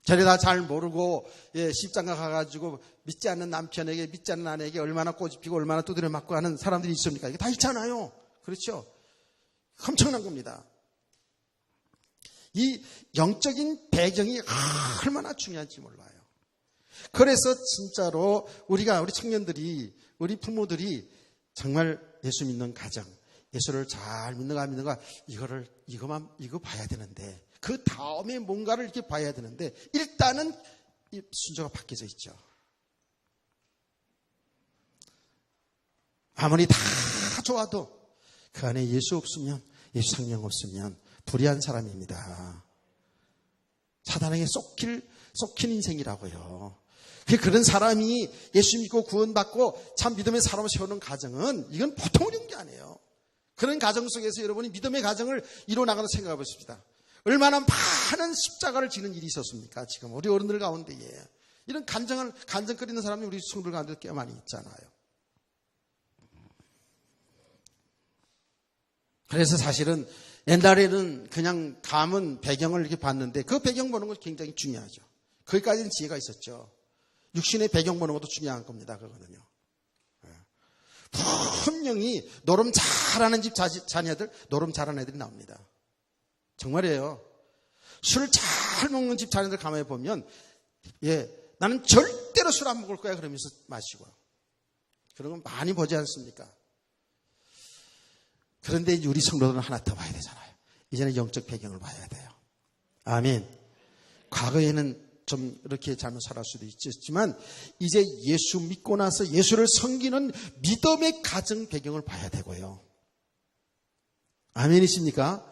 저를 다 잘 모르고 십자가 가가지고 믿지 않는 남편에게 믿지 않는 아내에게 얼마나 꼬집히고 얼마나 두드려 맞고 하는 사람들이 있습니까? 이게 다 있잖아요. 그렇죠? 엄청난 겁니다. 이 영적인 배경이 얼마나 중요한지 몰라요. 그래서 진짜로 우리 청년들이, 우리 부모들이 정말 예수 믿는 가정, 예수를 잘 믿는가 이거 봐야 되는데, 그 다음에 뭔가를 이렇게 봐야 되는데, 일단은 이 순서가 바뀌어져 있죠. 아무리 다 좋아도 그 안에 예수 없으면, 예수 성령 없으면 불의한 사람입니다. 사단에게 쏙힌 인생이라고요. 그런 사람이 예수 믿고 구원받고 참 믿음의 사람을 세우는 가정은 이건 보통 어려운 게 아니에요. 그런 가정 속에서 여러분이 믿음의 가정을 이뤄나가는 생각해 보십시다. 얼마나 많은 십자가를 지는 일이 있었습니까? 지금 우리 어른들 가운데에 이런 간증거리는 사람이 우리 성도들 가운데 꽤 많이 있잖아요. 그래서 사실은 옛날에는 그냥 가문 배경을 이렇게 봤는데 그 배경 보는 건 굉장히 중요하죠. 거기까지는 지혜가 있었죠. 육신의 배경 보는 것도 중요한 겁니다. 그거는요. 분명히 노름 잘하는 집 자녀들, 노름 잘하는 애들이 나옵니다. 정말이에요. 술을 잘 먹는 집 자녀들 가만히 보면, 나는 절대로 술 안 먹을 거야 그러면서 마시고요. 그런 건 많이 보지 않습니까? 그런데 우리 성도들은 하나 더 봐야 되잖아요. 이제는 영적 배경을 봐야 돼요. 아멘. 과거에는 좀 이렇게 잘못 살았을 수도 있지만 이제 예수 믿고 나서 예수를 섬기는 믿음의 가정 배경을 봐야 되고요. 아멘이십니까?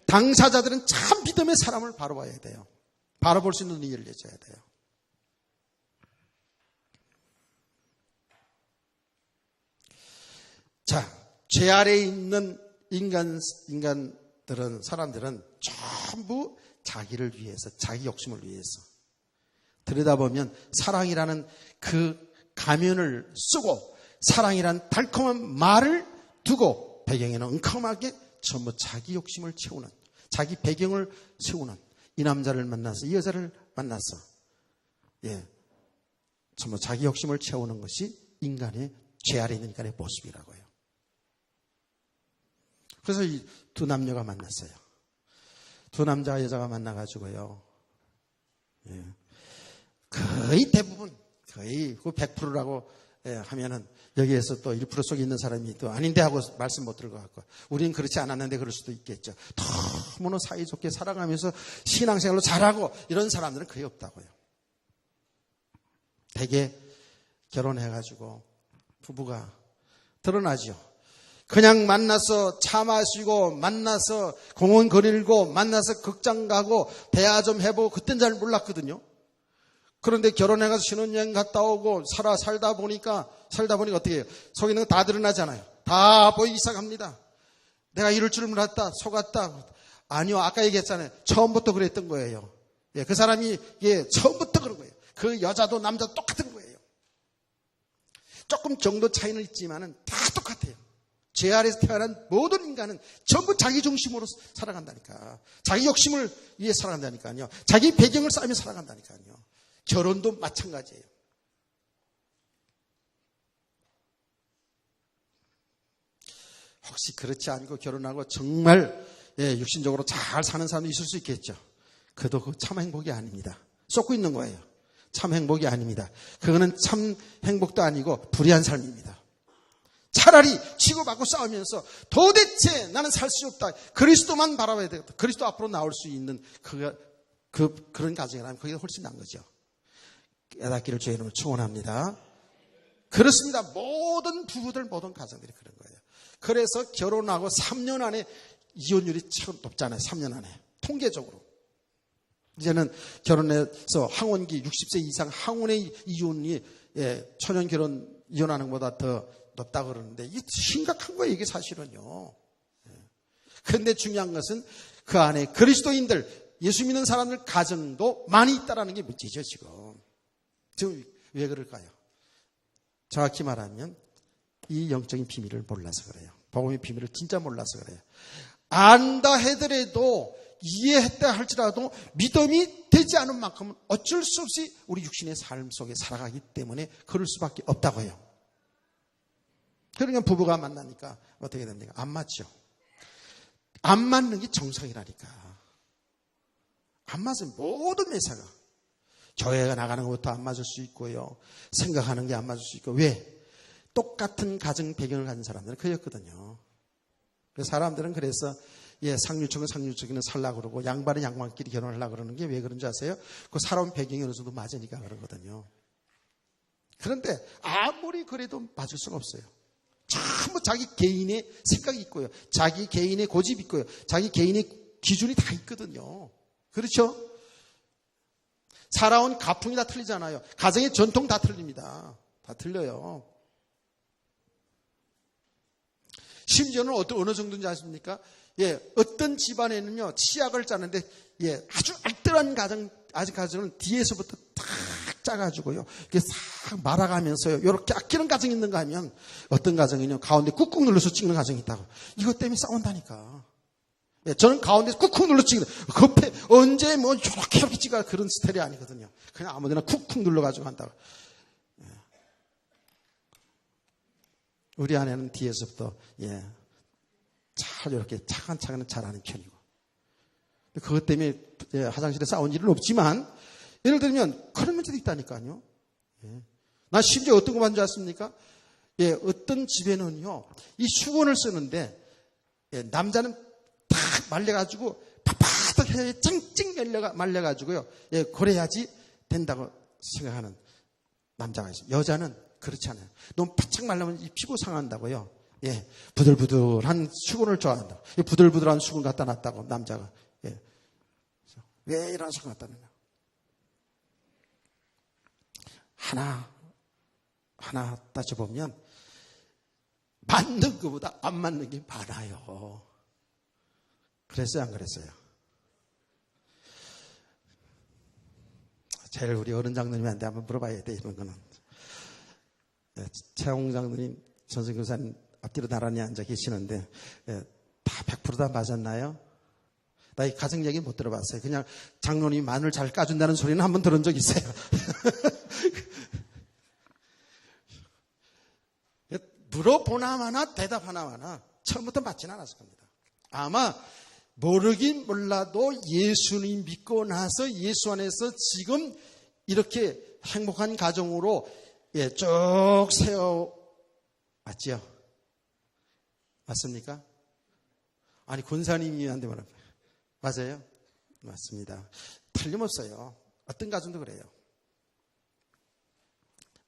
당사자들은 참 믿음의 사람을 바로 봐야 돼요. 바로 볼 수 있는 눈이 열려져야 돼요. 자, 죄 아래에 있는 사람들은 전부 자기를 위해서, 자기 욕심을 위해서 들여다보면 사랑이라는 그 가면을 쓰고 사랑이라는 달콤한 말을 두고 배경에는 엉큼하게 전부 자기 욕심을 채우는, 자기 배경을 세우는 이 남자를 만나서 이 여자를 만나서 전부 자기 욕심을 채우는 것이 인간의 죄 아래 있는 인간의 모습이라고요. 그래서 이 두 남녀가 만났어요. 두 남자와 여자가 만나가지고요. 거의 대부분, 거의 100%라고 하면은 여기에서 또 1% 속에 있는 사람이 또 아닌데 하고 말씀 못 들을 것 같고, 우리는 그렇지 않았는데 그럴 수도 있겠죠. 너무나 사이좋게 살아가면서 신앙생활로 잘하고 이런 사람들은 거의 없다고요. 대개 결혼해가지고 부부가 드러나죠. 그냥 만나서 차 마시고 만나서 공원 거닐고 만나서 극장 가고 대화 좀 해보고 그땐 잘 몰랐거든요. 그런데 결혼해가서 신혼여행 갔다 오고 살다 보니까 어떻게 해요? 속에 있는 거 다 드러나잖아요. 다 보이기 시작합니다. 내가 이럴 줄 몰랐다, 속았다. 아니요, 아까 얘기했잖아요. 처음부터 그랬던 거예요. 그 사람이 처음부터 그런 거예요. 그 여자도 남자도 똑같은 거예요. 조금 정도 차이는 있지만은 다 똑같아요. 죄 아래에서 태어난 모든 인간은 전부 자기 중심으로 살아간다니까. 자기 욕심을 위해 살아간다니까요. 자기 배경을 쌓으며 살아간다니까요. 결혼도 마찬가지예요. 혹시 그렇지 않고 결혼하고 정말 육신적으로 잘 사는 사람도 있을 수 있겠죠. 그래도 그 참 행복이 아닙니다. 쏟고 있는 거예요. 참 행복이 아닙니다. 그거는 참 행복도 아니고 불의한 삶입니다. 차라리 치고받고 싸우면서 도대체 나는 살 수 없다. 그리스도만 바라봐야 되겠다. 그리스도 앞으로 나올 수 있는 그런 가정이라면 그게 훨씬 나은 거죠. 깨닫기를 주의 이름으로 축원합니다. 그렇습니다. 모든 부부들, 모든 가정들이 그런 거예요. 그래서 결혼하고 3년 안에 이혼율이 참 높잖아요. 3년 안에. 통계적으로. 이제는 결혼해서 항원기 60세 이상 항원의 이혼이 초년 결혼 이혼하는 것보다 더 높다고 그러는데 이게 심각한 거예요. 이게 사실은요. 그런데 중요한 것은 그 안에 그리스도인들, 예수 믿는 사람들 가정도 많이 있다는 게 문제죠. 지금 왜 그럴까요? 정확히 말하면 이 영적인 비밀을 몰라서 그래요. 복음의 비밀을 진짜 몰라서 그래요. 안다 하더라도 이해했다 할지라도 믿음이 되지 않은 만큼은 어쩔 수 없이 우리 육신의 삶 속에 살아가기 때문에 그럴 수밖에 없다고요. 그러니까 부부가 만나니까 어떻게 됩니까? 안 맞죠. 안 맞는 게 정상이라니까. 안 맞으면 모든 매사가 교회가 나가는 것부터 안 맞을 수 있고요. 생각하는 게 안 맞을 수 있고. 왜? 똑같은 가정 배경을 가진 사람들은 그였거든요. 사람들은 그래서 상류층은 상류층이는 살려고 그러고 양반은 양반끼리 결혼하려고 그러는 게 왜 그런지 아세요? 그 살아온 배경이 어느 정도 맞으니까 그러거든요. 그런데 아무리 그래도 맞을 수가 없어요. 전부 자기 개인의 생각이 있고요. 자기 개인의 고집이 있고요. 자기 개인의 기준이 다 있거든요. 그렇죠? 살아온 가풍이 다 틀리잖아요. 가정의 전통 다 틀립니다. 다 틀려요. 심지어는 어느 정도인지 아십니까? 어떤 집안에는요, 치약을 짜는데, 아주 알뜰한 가정은 뒤에서부터 탁 짜가지고요, 이렇게 싹 말아가면서요, 이렇게 아끼는 가정이 있는가 하면, 어떤 가정은요, 가운데 꾹꾹 눌러서 찍는 가정이 있다고. 이것 때문에 싸운다니까. 저는 가운데서 꾹꾹 눌러 찍는, 급해, 언제 이렇게 찍어 그런 스타일이 아니거든요. 그냥 아무 데나 꾹꾹 눌러가지고 한다고. 우리 아내는 뒤에서부터, 잘 이렇게 차근차근 잘하는 편이고. 그것 때문에 화장실에 싸운 일은 없지만, 예를 들면 그런 문제도 있다니까요. 나 심지어 어떤 거 봤는지 아십니까? 어떤 집에는요, 이 수건을 쓰는데, 남자는 탁 말려가지고, 팍팍 해야 찡찡 말려가지고요, 그래야지 된다고 생각하는 남자가 있어요. 여자는 그렇지 않아요. 너무 바짝 말라면 이 피부 상한다고요. 부들부들한 수건을 좋아한다. 부들부들한 수건 갖다 놨다고, 남자가. 왜 이런 수건 갖다 놨냐. 하나 따져보면, 맞는 것보다 안 맞는 게 많아요. 그랬어요, 안 그랬어요? 제일 우리 어른 장로님한테 한번 물어봐야 돼, 이런 거는. 최홍 장로님, 전선교사님 앞뒤로 나란히 앉아 계시는데, 다 100% 다 맞았나요? 나 이 가정 얘기 못 들어봤어요. 그냥 장로님이 마늘 잘 까준다는 소리는 한번 들은 적 있어요. 물어보나마나 대답하나마나 처음부터 맞지는 않았을 겁니다. 아마 모르긴 몰라도 예수님 믿고 나서 예수 안에서 지금 이렇게 행복한 가정으로 쭉 세워 맞지요? 맞습니까? 아니 권사님한테 말하면 맞아요? 맞습니다. 틀림없어요. 어떤 가정도 그래요.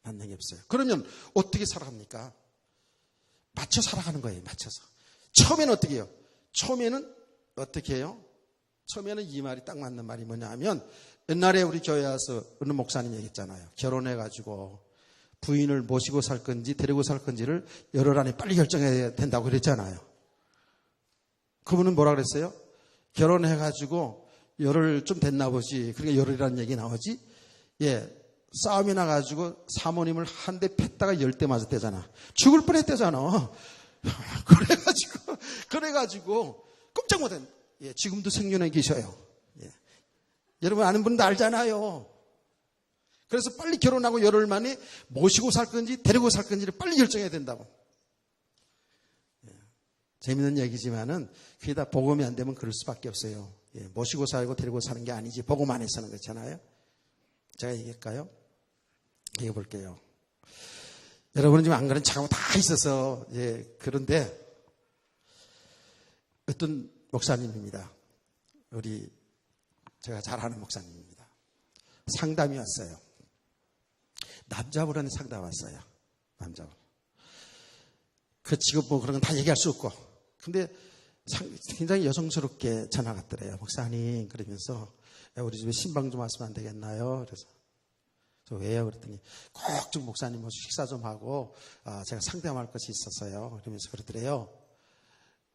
맞는 게 없어요. 그러면 어떻게 살아갑니까? 맞춰 살아가는 거예요. 맞춰서. 처음에는 어떻게 해요? 처음에는 어떻게 해요? 처음에는 이 말이 딱 맞는 말이 뭐냐 하면 옛날에 우리 교회 와서 어느 목사님 얘기했잖아요. 결혼해가지고 부인을 모시고 살 건지 데리고 살 건지를 열흘 안에 빨리 결정해야 된다고 그랬잖아요. 그분은 뭐라 그랬어요? 결혼해가지고 열흘 좀 됐나 보지. 그러니까 열흘이라는 얘기 나오지. 싸움이 나가지고 사모님을 한 대 팼다가 10대 맞았대잖아. 죽을 뻔했대잖아. 그래가지고 깜짝 못했. 지금도 생존해 계셔요. 여러분 아는 분도 알잖아요. 그래서 빨리 결혼하고 열흘 만에 모시고 살 건지 데리고 살 건지를 빨리 결정해야 된다고. 재밌는 얘기지만은 그게 다 복음이 안 되면 그럴 수밖에 없어요. 모시고 살고 데리고 사는 게 아니지. 복음 안에서는 그렇잖아요. 제가 얘기할까요? 얘기해 볼게요. 여러분은 지금 안 그런 척하고 다 있어서, 그런데 어떤 목사님입니다. 제가 잘 아는 목사님입니다. 상담이 왔어요. 남자분한테 상담 왔어요. 남자분. 그 직업 뭐 그런 건 다 얘기할 수 없고. 근데 굉장히 여성스럽게 전화 왔더래요. 목사님, 그러면서, 우리 집에 신방 좀 왔으면 안 되겠나요? 그래서 왜요? 그랬더니 꼭 좀 목사님 모시고 식사 좀 하고 제가 상담할 것이 있었어요. 그러면서 그러더래요.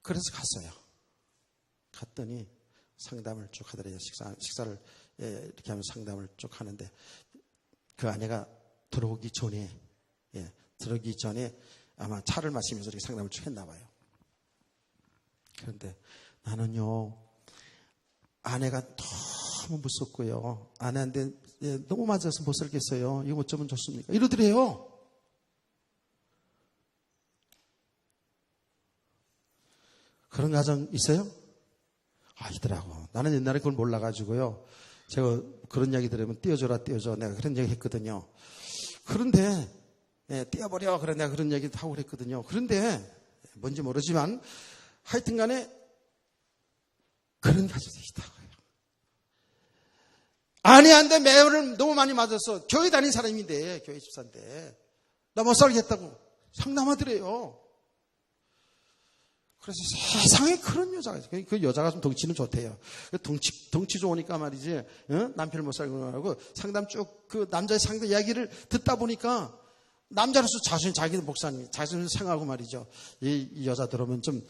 그래서 갔어요. 갔더니 상담을 쭉 하더래요. 식사를 이렇게 하면서 상담을 쭉 하는데 그 아내가 들어오기 전에 아마 차를 마시면서 이렇게 상담을 쭉 했나 봐요. 그런데 나는요, 아내가 너무 무섭고요. 아내한테 너무 맞아서 못 살겠어요. 이거 어쩌면 좋습니까? 이러더래요. 그런 가정 있어요? 있더라고. 나는 옛날에 그걸 몰라가지고요. 제가 그런 이야기 들으면 띄워줘라, 띄워줘. 내가 그런 얘기 했거든요. 그런데, 띄워버려. 그래, 내가 그런 얘기도 하고 그랬거든요. 그런데, 뭔지 모르지만, 하여튼 간에, 그런 가정이 있다고요. 아내한테 매를 너무 많이 맞아서 교회 다닌 사람인데, 교회 집사인데, 나 못 살겠다고 상담하더래요. 그래서 세상에 그런 여자가 있어요. 그 여자가 좀 덩치는 좋대요. 덩치 좋으니까 말이지, 남편을 못 살고 하고 상담 쭉 그 남자의 상담 이야기를 듣다 보니까 남자로서 자기 목사님, 자신을 생각하고 말이죠. 이 여자 들어오면 좀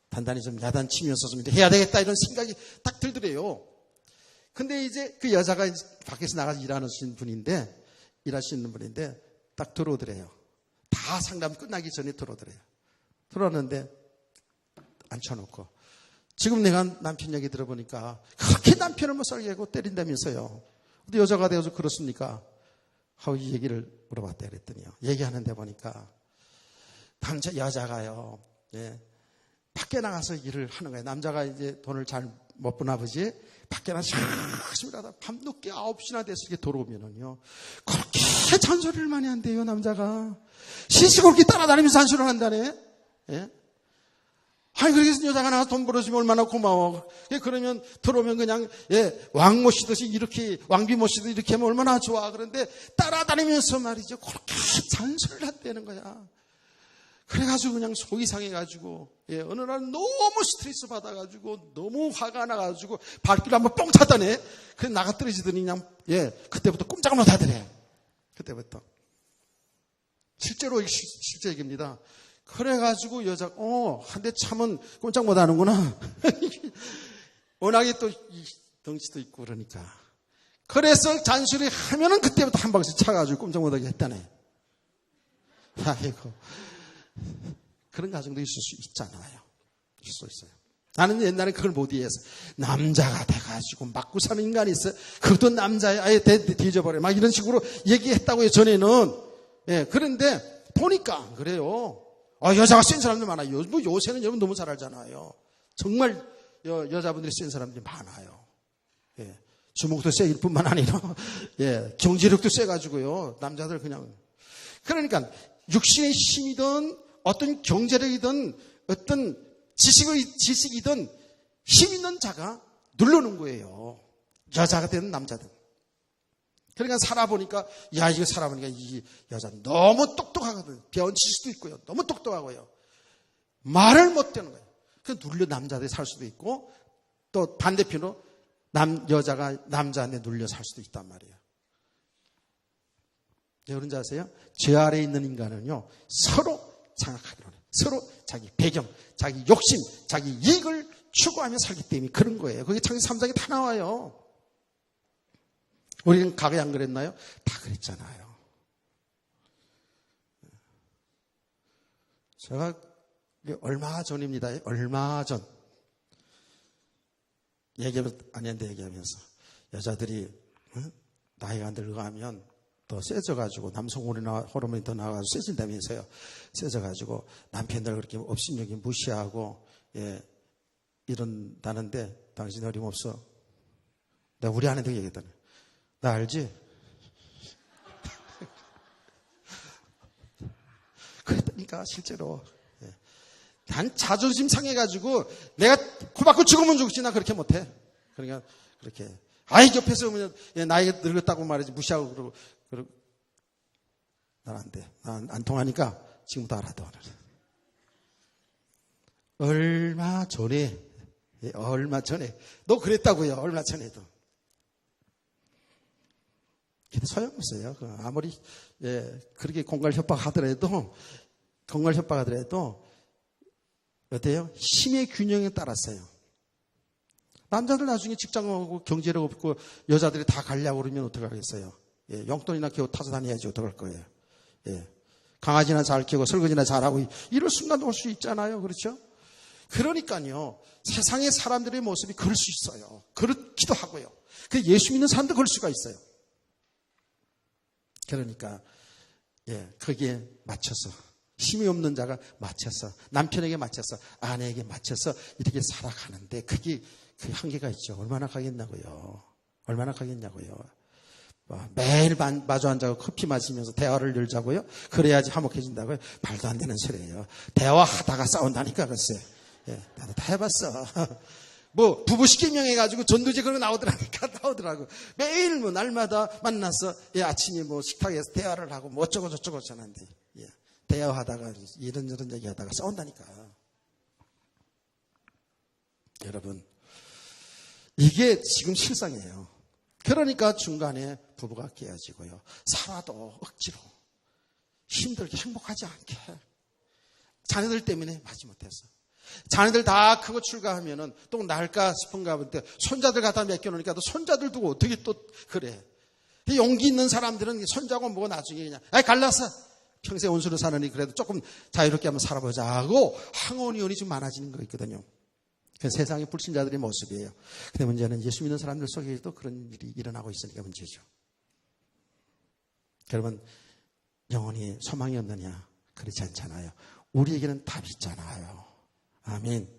단단히 좀 야단치면서 좀 해야 되겠다 이런 생각이 딱 들더래요. 근데 이제 그 여자가 밖에서 나가서 일하시는 분인데 딱 들어오더래요. 다 상담 끝나기 전에 들어오더래요. 들어왔는데 앉혀놓고 지금 내가 남편 얘기 들어보니까 그렇게 남편을 못 살게 하고 때린다면서요. 근데 여자가 되어서 그렇습니까? 하고 이 얘기를 물어봤다 그랬더니요. 얘기하는데 보니까 여자가요. 밖에 나가서 일을 하는 거예요. 남자가 이제 돈을 잘 못 버나 보지. 밖에 나가서 열심히 하다 밤늦게 9시나 돼서 이렇게 들어오면은요. 그렇게 잔소리를 많이 한대요, 남자가. 시시골기 따라다니면서 잔소리를 한다네. 그래서 여자가 나와서 돈 벌어주면 얼마나 고마워. 그러면 들어오면 그냥, 왕 모시듯이 이렇게, 왕비 모시듯이 이렇게 하면 얼마나 좋아. 그런데 따라다니면서 말이죠. 그렇게 잔소리를 한다는 거야. 그래가지고 그냥 속이 상해가지고, 어느 날 너무 스트레스 받아가지고, 너무 화가 나가지고, 발길을 한번 뻥 찼다네. 그래서 나가 떨어지더니 그냥, 그때부터 꼼짝을 못 하더래. 그때부터. 실제로, 실제 얘기입니다. 그래가지고 여자가 한 대 참은 꼼짝 못 하는구나. 워낙에 또 덩치도 있고 그러니까. 그래서 잔소리 하면은 그때부터 한 방씩 차가지고 꼼짝 못 하게 했다네. 아이고. 그런 가정도 있을 수 있잖아요. 있을 수 있어요. 나는 옛날에 그걸 못 이해해서 남자가 돼가지고 맞고 사는 인간이 있어요. 그것도 남자야. 아예 뒤져버려. 막 이런 식으로 얘기했다고요. 전에는. 그런데 보니까 그래요. 여자가 센 사람들 많아요. 요새는 여러분 너무 잘 알잖아요. 정말 여자분들이 센 사람들이 많아요. 주먹도 세일 뿐만 아니라 경제력도 세가지고요. 남자들 그냥. 그러니까 육신의 힘이든 어떤 경제력이든 어떤 지식이든 힘 있는 자가 누르는 거예요. 여자가 되는 남자든. 그러니까 살아보니까 이거 살아보니까 이 여자 너무 똑똑하거든. 배운 지식도 있고요. 너무 똑똑하고요. 말을 못 되는 거예요. 그래서 눌려 남자들이 살 수도 있고 또 반대편으로 여자가 남자한테 눌려 살 수도 있단 말이에요. 여러분 아세요? 제 아래에 있는 인간은요. 서로 장악하기로 해요. 서로 자기 배경, 자기 욕심, 자기 이익을 추구하며 살기 때문에 그런 거예요. 그게 창세기 3장에 다 나와요. 우리는 과거에 안 그랬나요? 다 그랬잖아요. 제가 얼마 전입니다. 얼마 전. 아내한테 얘기하면서 여자들이 나이가 늙어가면 더 세져가지고 남성 호르몬이 더 나와가지고 세진다면서요. 세져가지고 남편들 그렇게 업신여기 무시하고 이런다는데 당신 어림없어. 내가 우리 아내한테 얘기했다네. 나 알지? 그랬다니까 실제로. 난 자존심 상해가지고 내가 코박고 죽으면 죽지 나 그렇게 못해. 그러니까 그렇게 아이 옆에서 오면 나이가 늙었다고 말이지 무시하고 그러고 난 안 돼. 난 안 통하니까 지금부터 알아둬. 얼마 전에 너 그랬다고요. 얼마 전에도. 근데 소용없어요. 아무리 그렇게 공갈 협박하더라도 어때요? 힘의 균형에 따랐어요. 남자들 나중에 직장하고 경제력 없고 여자들이 다 가려고 그러면 어떡하겠어요? 용돈이나 겨우 타서 다녀야지 어떡할 거예요? 강아지나 잘 키우고 설거지나 잘하고 이럴 순간도 올 수 있잖아요. 그렇죠? 그러니까요. 세상의 사람들의 모습이 그럴 수 있어요. 그렇기도 하고요. 예수 믿는 사람도 그럴 수가 있어요. 그러니까 거기에 맞춰서 힘이 없는 자가 맞춰서 남편에게 맞춰서 아내에게 맞춰서 이렇게 살아가는데 그게 그 한계가 있죠. 얼마나 가겠냐고요. 매일 마주 앉아서 커피 마시면서 대화를 열자고요. 그래야지 화목해진다고요. 말도 안 되는 소리예요. 대화하다가 싸운다니까 글쎄. 나도 다 해봤어. 뭐 부부식경 해가지고 전도제 그런 거 나오더라고. 매일 뭐 날마다 만나서 아침에 뭐 식탁에서 대화를 하고 뭐 어쩌고 저쩌고 하는데 대화하다가 이런저런 얘기하다가 싸운다니까. 여러분 이게 지금 실상이에요. 그러니까 중간에 부부가 깨어지고요. 살아도 억지로 힘들게 행복하지 않게 자녀들 때문에 마지못해서 자녀들 다 크고 출가하면은 또 날까 싶은가 본데 손자들 갖다 맡겨놓으니까 또 손자들 두고 어떻게 또 그래. 용기 있는 사람들은 손자고 뭐고 나중에 그냥 갈라서 평생 온수로 사느니 그래도 조금 자유롭게 한번 살아보자 하고 항원이혼이 좀 많아지는 거 있거든요. 그 세상의 불신자들의 모습이에요. 근데 문제는 예수 믿는 사람들 속에도 그런 일이 일어나고 있으니까 문제죠. 여러분 영원히 소망이 없느냐? 그렇지 않잖아요. 우리에게는 답이 있잖아요. 아멘.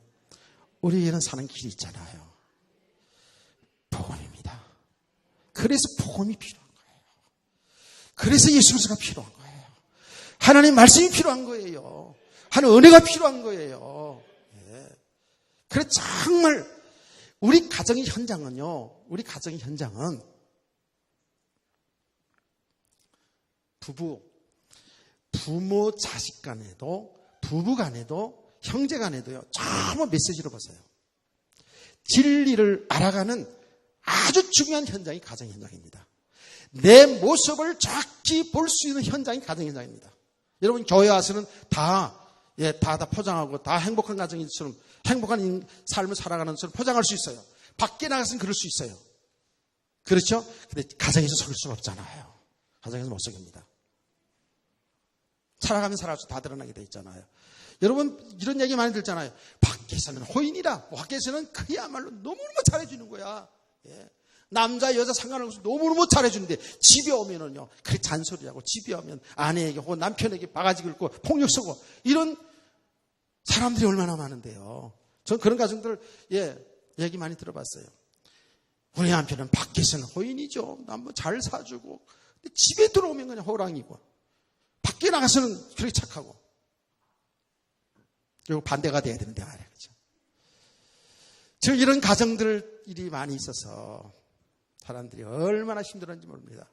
우리에게는 사는 길이 있잖아요. 복음입니다. 그래서 복음이 필요한 거예요. 그래서 예수 그리스도가 필요한 거예요. 하나님 말씀이 필요한 거예요. 하나님 은혜가 필요한 거예요. 그래서 정말 우리 가정의 현장은 부모 자식 간에도 부부 간에도 형제 간에도요. 전부 메시지로 보세요. 진리를 알아가는 아주 중요한 현장이 가정 현장입니다. 내 모습을 정확히 볼 수 있는 현장이 가정 현장입니다. 여러분 교회 와서는 다 포장하고 다 행복한 가정인처럼 행복한 삶을 살아가는 것처럼 포장할 수 있어요. 밖에 나가서는 그럴 수 있어요. 그렇죠? 근데 가정에서 속일 수가 없잖아요. 가정에서 못 속입니다. 살아가면 살아갈수록 다 드러나게 돼 있잖아요. 여러분 이런 얘기 많이 듣잖아요. 밖에서는 호인이라 밖에서는 그야말로 너무너무 잘해주는 거야. 남자 여자 상관없이 너무너무 잘해주는데 집에 오면은요 그렇게 잔소리하고 집에 오면 아내에게 혹은 남편에게 바가지 긁고 폭력 쓰고 이런 사람들이 얼마나 많은데요. 전 그런 가정들 얘기 많이 들어봤어요. 우리 남편은 밖에서는 호인이죠. 남 뭐 잘 사주고 근데 집에 들어오면 그냥 호랑이고 밖에 나가서는 그렇게 착하고 그리고 반대가 돼야 되는데 말이에요. 그렇죠? 즉 이런 가정들이 많이 있어서 사람들이 얼마나 힘들었는지 모릅니다.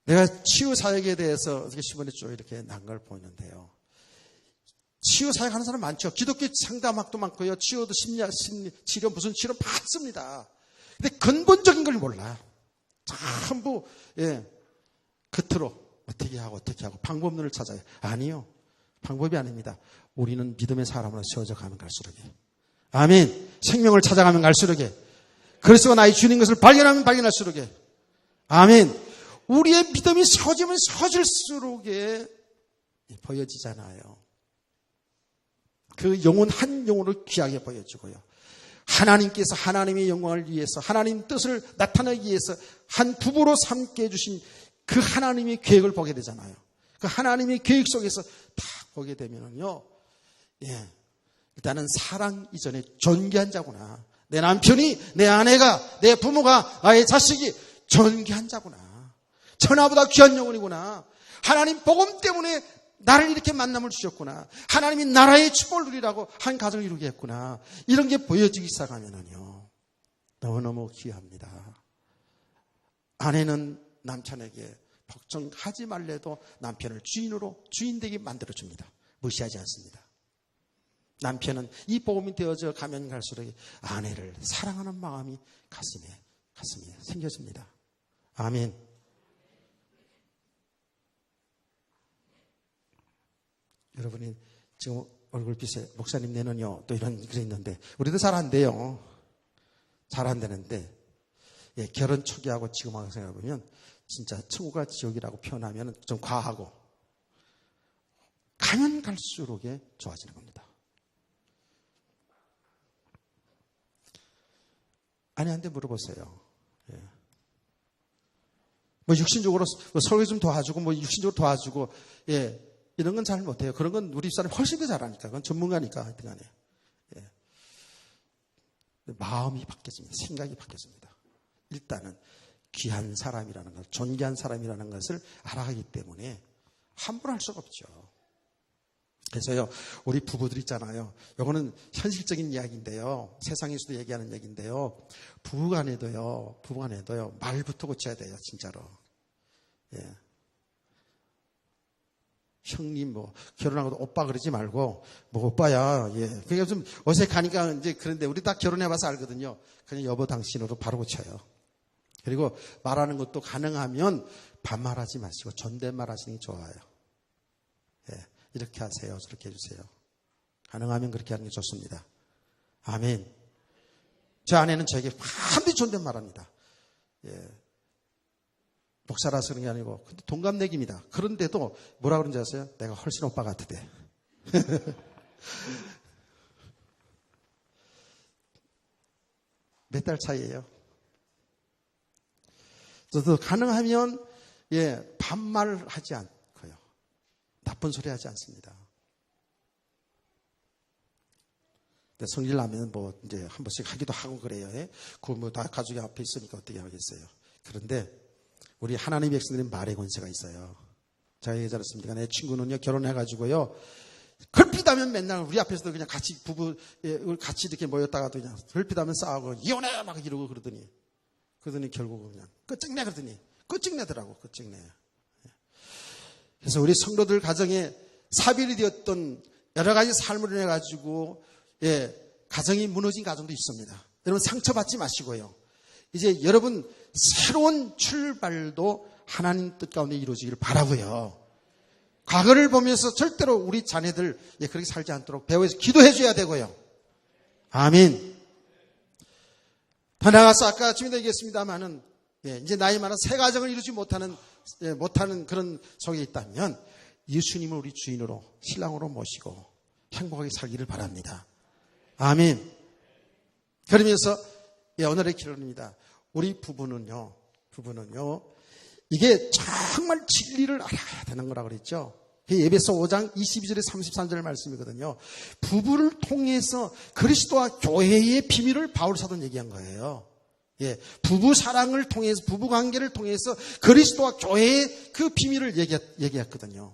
내가 치유사역에 대해서 어떻게 시번에 쭉 이렇게 난 걸 보는데요. 치유사역 하는 사람 많죠. 기독교 상담학도 많고요. 치유도 치료 무슨 치료 많습니다. 근데 근본적인 걸 몰라. 전부 겉으로 어떻게 하고 방법론을 찾아요. 아니요. 방법이 아닙니다. 우리는 믿음의 사람으로 세워져 가면 갈수록에. 아멘. 생명을 찾아가면 갈수록에. 그리스도가 나의 주인 것을 발견하면 발견할수록에. 아멘. 우리의 믿음이 세워지면 세워질수록에 보여지잖아요. 그 영혼 한 영혼을 귀하게 보여주고요. 하나님께서 하나님의 영광을 위해서 하나님 뜻을 나타내기 위해서 한 부부로 삼게 해주신 그 하나님의 계획을 보게 되잖아요. 그 하나님의 계획 속에서 다 보게 되면요. 일단은 사랑 이전에 존귀한 자구나. 내 남편이, 내 아내가, 내 부모가, 나의 자식이 존귀한 자구나. 천하보다 귀한 영혼이구나. 하나님 복음 때문에 나를 이렇게 만남을 주셨구나. 하나님이 나라의 축복을 누리라고 한 가정을 이루게 했구나. 이런 게 보여지기 시작하면요, 너무너무 귀합니다. 아내는 남편에게 걱정하지 말래도 남편을 주인 되게 만들어줍니다. 무시하지 않습니다. 남편은 이 복음이 되어져 가면 갈수록 아내를 사랑하는 마음이 가슴에 생겨집니다. 아멘. 여러분이 지금 얼굴빛에 목사님 내는요 또 이런 글이 있는데, 우리도 잘 안 돼요. 잘 안 되는데, 결혼 초기하고 지금하고 생각해보면 진짜 천국과 지옥이라고 표현하면 좀 과하고, 가면 갈수록 좋아지는 겁니다. 아내한테 물어보세요. 뭐 육신적으로 설교 좀 도와주고, 뭐 육신적으로 도와주고, 이런 건 잘 못해요. 그런 건 우리 집사람이 훨씬 더 잘하니까. 그건 전문가니까 하여튼 간에. 마음이 바뀌어집니다. 생각이 바뀌어집니다. 일단은 귀한 사람이라는 것, 존귀한 사람이라는 것을 알아가기 때문에 함부로 할 수가 없죠. 그래서요, 우리 부부들 있잖아요. 이거는 현실적인 이야기인데요. 세상에서도 얘기하는 얘기인데요. 부부간에도요, 말부터 고쳐야 돼요, 진짜로. 형님, 결혼하고도 오빠 그러지 말고, 오빠야, 그게 좀 어색하니까 이제 그런데 우리 다 결혼해봐서 알거든요. 그냥 여보 당신으로 바로 고쳐요. 그리고 말하는 것도 가능하면 반말하지 마시고 존댓말 하시는 게 좋아요. 이렇게 하세요. 저렇게 해주세요. 가능하면 그렇게 하는 게 좋습니다. 아멘. 제 아내는 저에게 반드시 존댓말 합니다. 목사라서 그런 게 아니고, 근데 동갑내기입니다. 그런데도 뭐라 그런지 아세요? 내가 훨씬 오빠 같으대. 몇 달 차이예요. 저도 가능하면 반말하지 않고요, 나쁜 소리 하지 않습니다. 성질 나면 이제 한 번씩 하기도 하고 그래요. 그 다 가족이 앞에 있으니까 어떻게 하겠어요. 그런데 우리 하나님 백성들은 말의 권세가 있어요. 제가 얘기했습니다. 내 친구는요, 결혼해가지고요, 걸핏하면 맨날 우리 앞에서도 그냥 같이 같이 이렇게 모였다가도 그냥 걸핏하면 싸우고 이혼해 막 이러고 그러더니 결국은 그냥 끝장내더라고. 그래서 우리 성도들 가정에 사별이 되었던 여러 가지 삶을 인해가지고 가정이 무너진 가정도 있습니다. 여러분 상처받지 마시고요. 이제 여러분 새로운 출발도 하나님 뜻 가운데 이루어지기를 바라고요. 과거를 보면서 절대로 우리 자녀들 그렇게 살지 않도록 배워서 기도해 줘야 되고요. 아멘. 더 나아가서 아까 주님도 얘기했습니다마는 이제 나이 많아 새 가정을 이루지 못하는 그런 속에 있다면 예수님을 우리 주인으로 신랑으로 모시고 행복하게 살기를 바랍니다. 아멘. 그러면서 오늘의 결론입니다. 우리 부부는요, 이게 정말 진리를 알아야 되는 거라고 그랬죠. 에베소 5장 22절에 33절 말씀이거든요. 부부를 통해서 그리스도와 교회의 비밀을 바울 사도는 얘기한 거예요. 부부 사랑을 통해서, 부부 관계를 통해서 그리스도와 교회의 그 비밀을 얘기했거든요.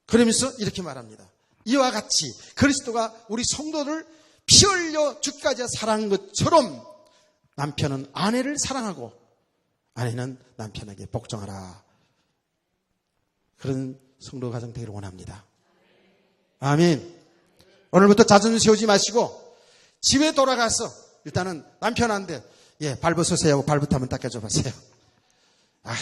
그러면서 이렇게 말합니다. 이와 같이 그리스도가 우리 성도를 피 흘려 죽기까지 사랑한 것처럼 남편은 아내를 사랑하고 아내는 남편에게 복종하라. 그런 성도 가정 되기를 원합니다. 아멘. 오늘부터 자존심 세우지 마시고 집에 돌아가서 일단은 남편한테 발 벗으세요 하고 발부터 한번 닦아줘 보세요.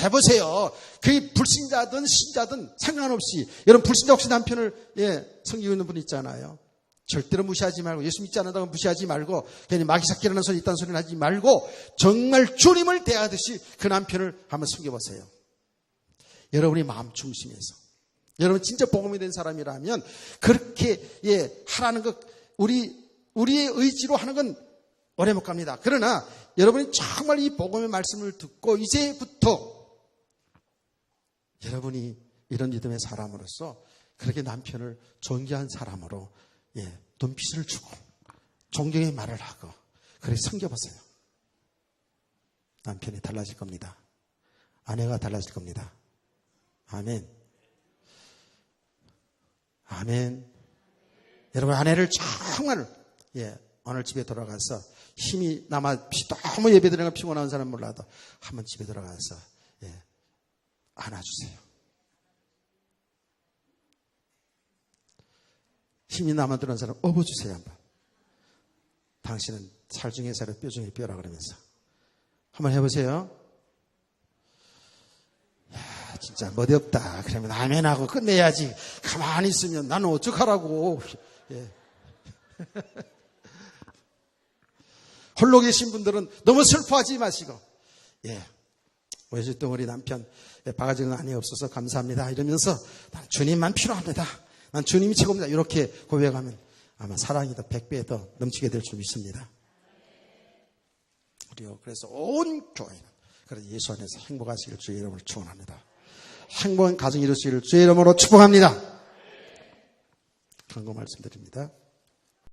해보세요. 그게 불신자든 신자든 상관없이, 여러분 불신자 혹시 남편을 섬기고 있는 분 있잖아요. 절대로 무시하지 말고, 예수 믿지 않는다고 무시하지 말고, 괜히 마귀새끼라는 소리 있다는 소리는 하지 말고 정말 주님을 대하듯이 그 남편을 한번 섬겨보세요. 여러분이 마음 중심에서, 여러분 진짜 복음이 된 사람이라면 그렇게 하라는 것, 우리의 의지로 하는 건 오래 못 갑니다. 그러나 여러분이 정말 이 복음의 말씀을 듣고 이제부터 여러분이 이런 믿음의 사람으로서 그렇게 남편을 존귀한 사람으로 눈빛을 주고 존경의 말을 하고 그렇게 섬겨보세요. 남편이 달라질 겁니다. 아내가 달라질 겁니다. 아멘. 아멘. 여러분, 아내를 정말, 오늘 집에 돌아가서 힘이 남아, 너무 예배 드리는 거 피곤한 사람 몰라도 한번 집에 돌아가서, 안아주세요. 힘이 남아 들어온 사람 업어주세요, 한번. 당신은 살 중에 살아, 뼈 중에 뼈라 그러면서. 한번 해보세요. 야, 진짜 멋이 없다. 그러면 아멘하고 끝내야지. 가만히 있으면 나는 어떡하라고. 홀로 계신 분들은 너무 슬퍼하지 마시고, 오해졌던 우리 남편, 바가지는 아니 없어서 감사합니다. 이러면서, 난 주님만 필요합니다. 난 주님이 최고입니다. 이렇게 고백하면 아마 사랑이 더 100배 더 넘치게 될 줄 믿습니다. 우리요, 그래서 온 교회는, 그래서 예수 안에서 행복하시길 주의 이름으로 축원합니다. 행복한 가정 이루시기를 주의 이름으로 축복합니다. 간구 말씀드립니다.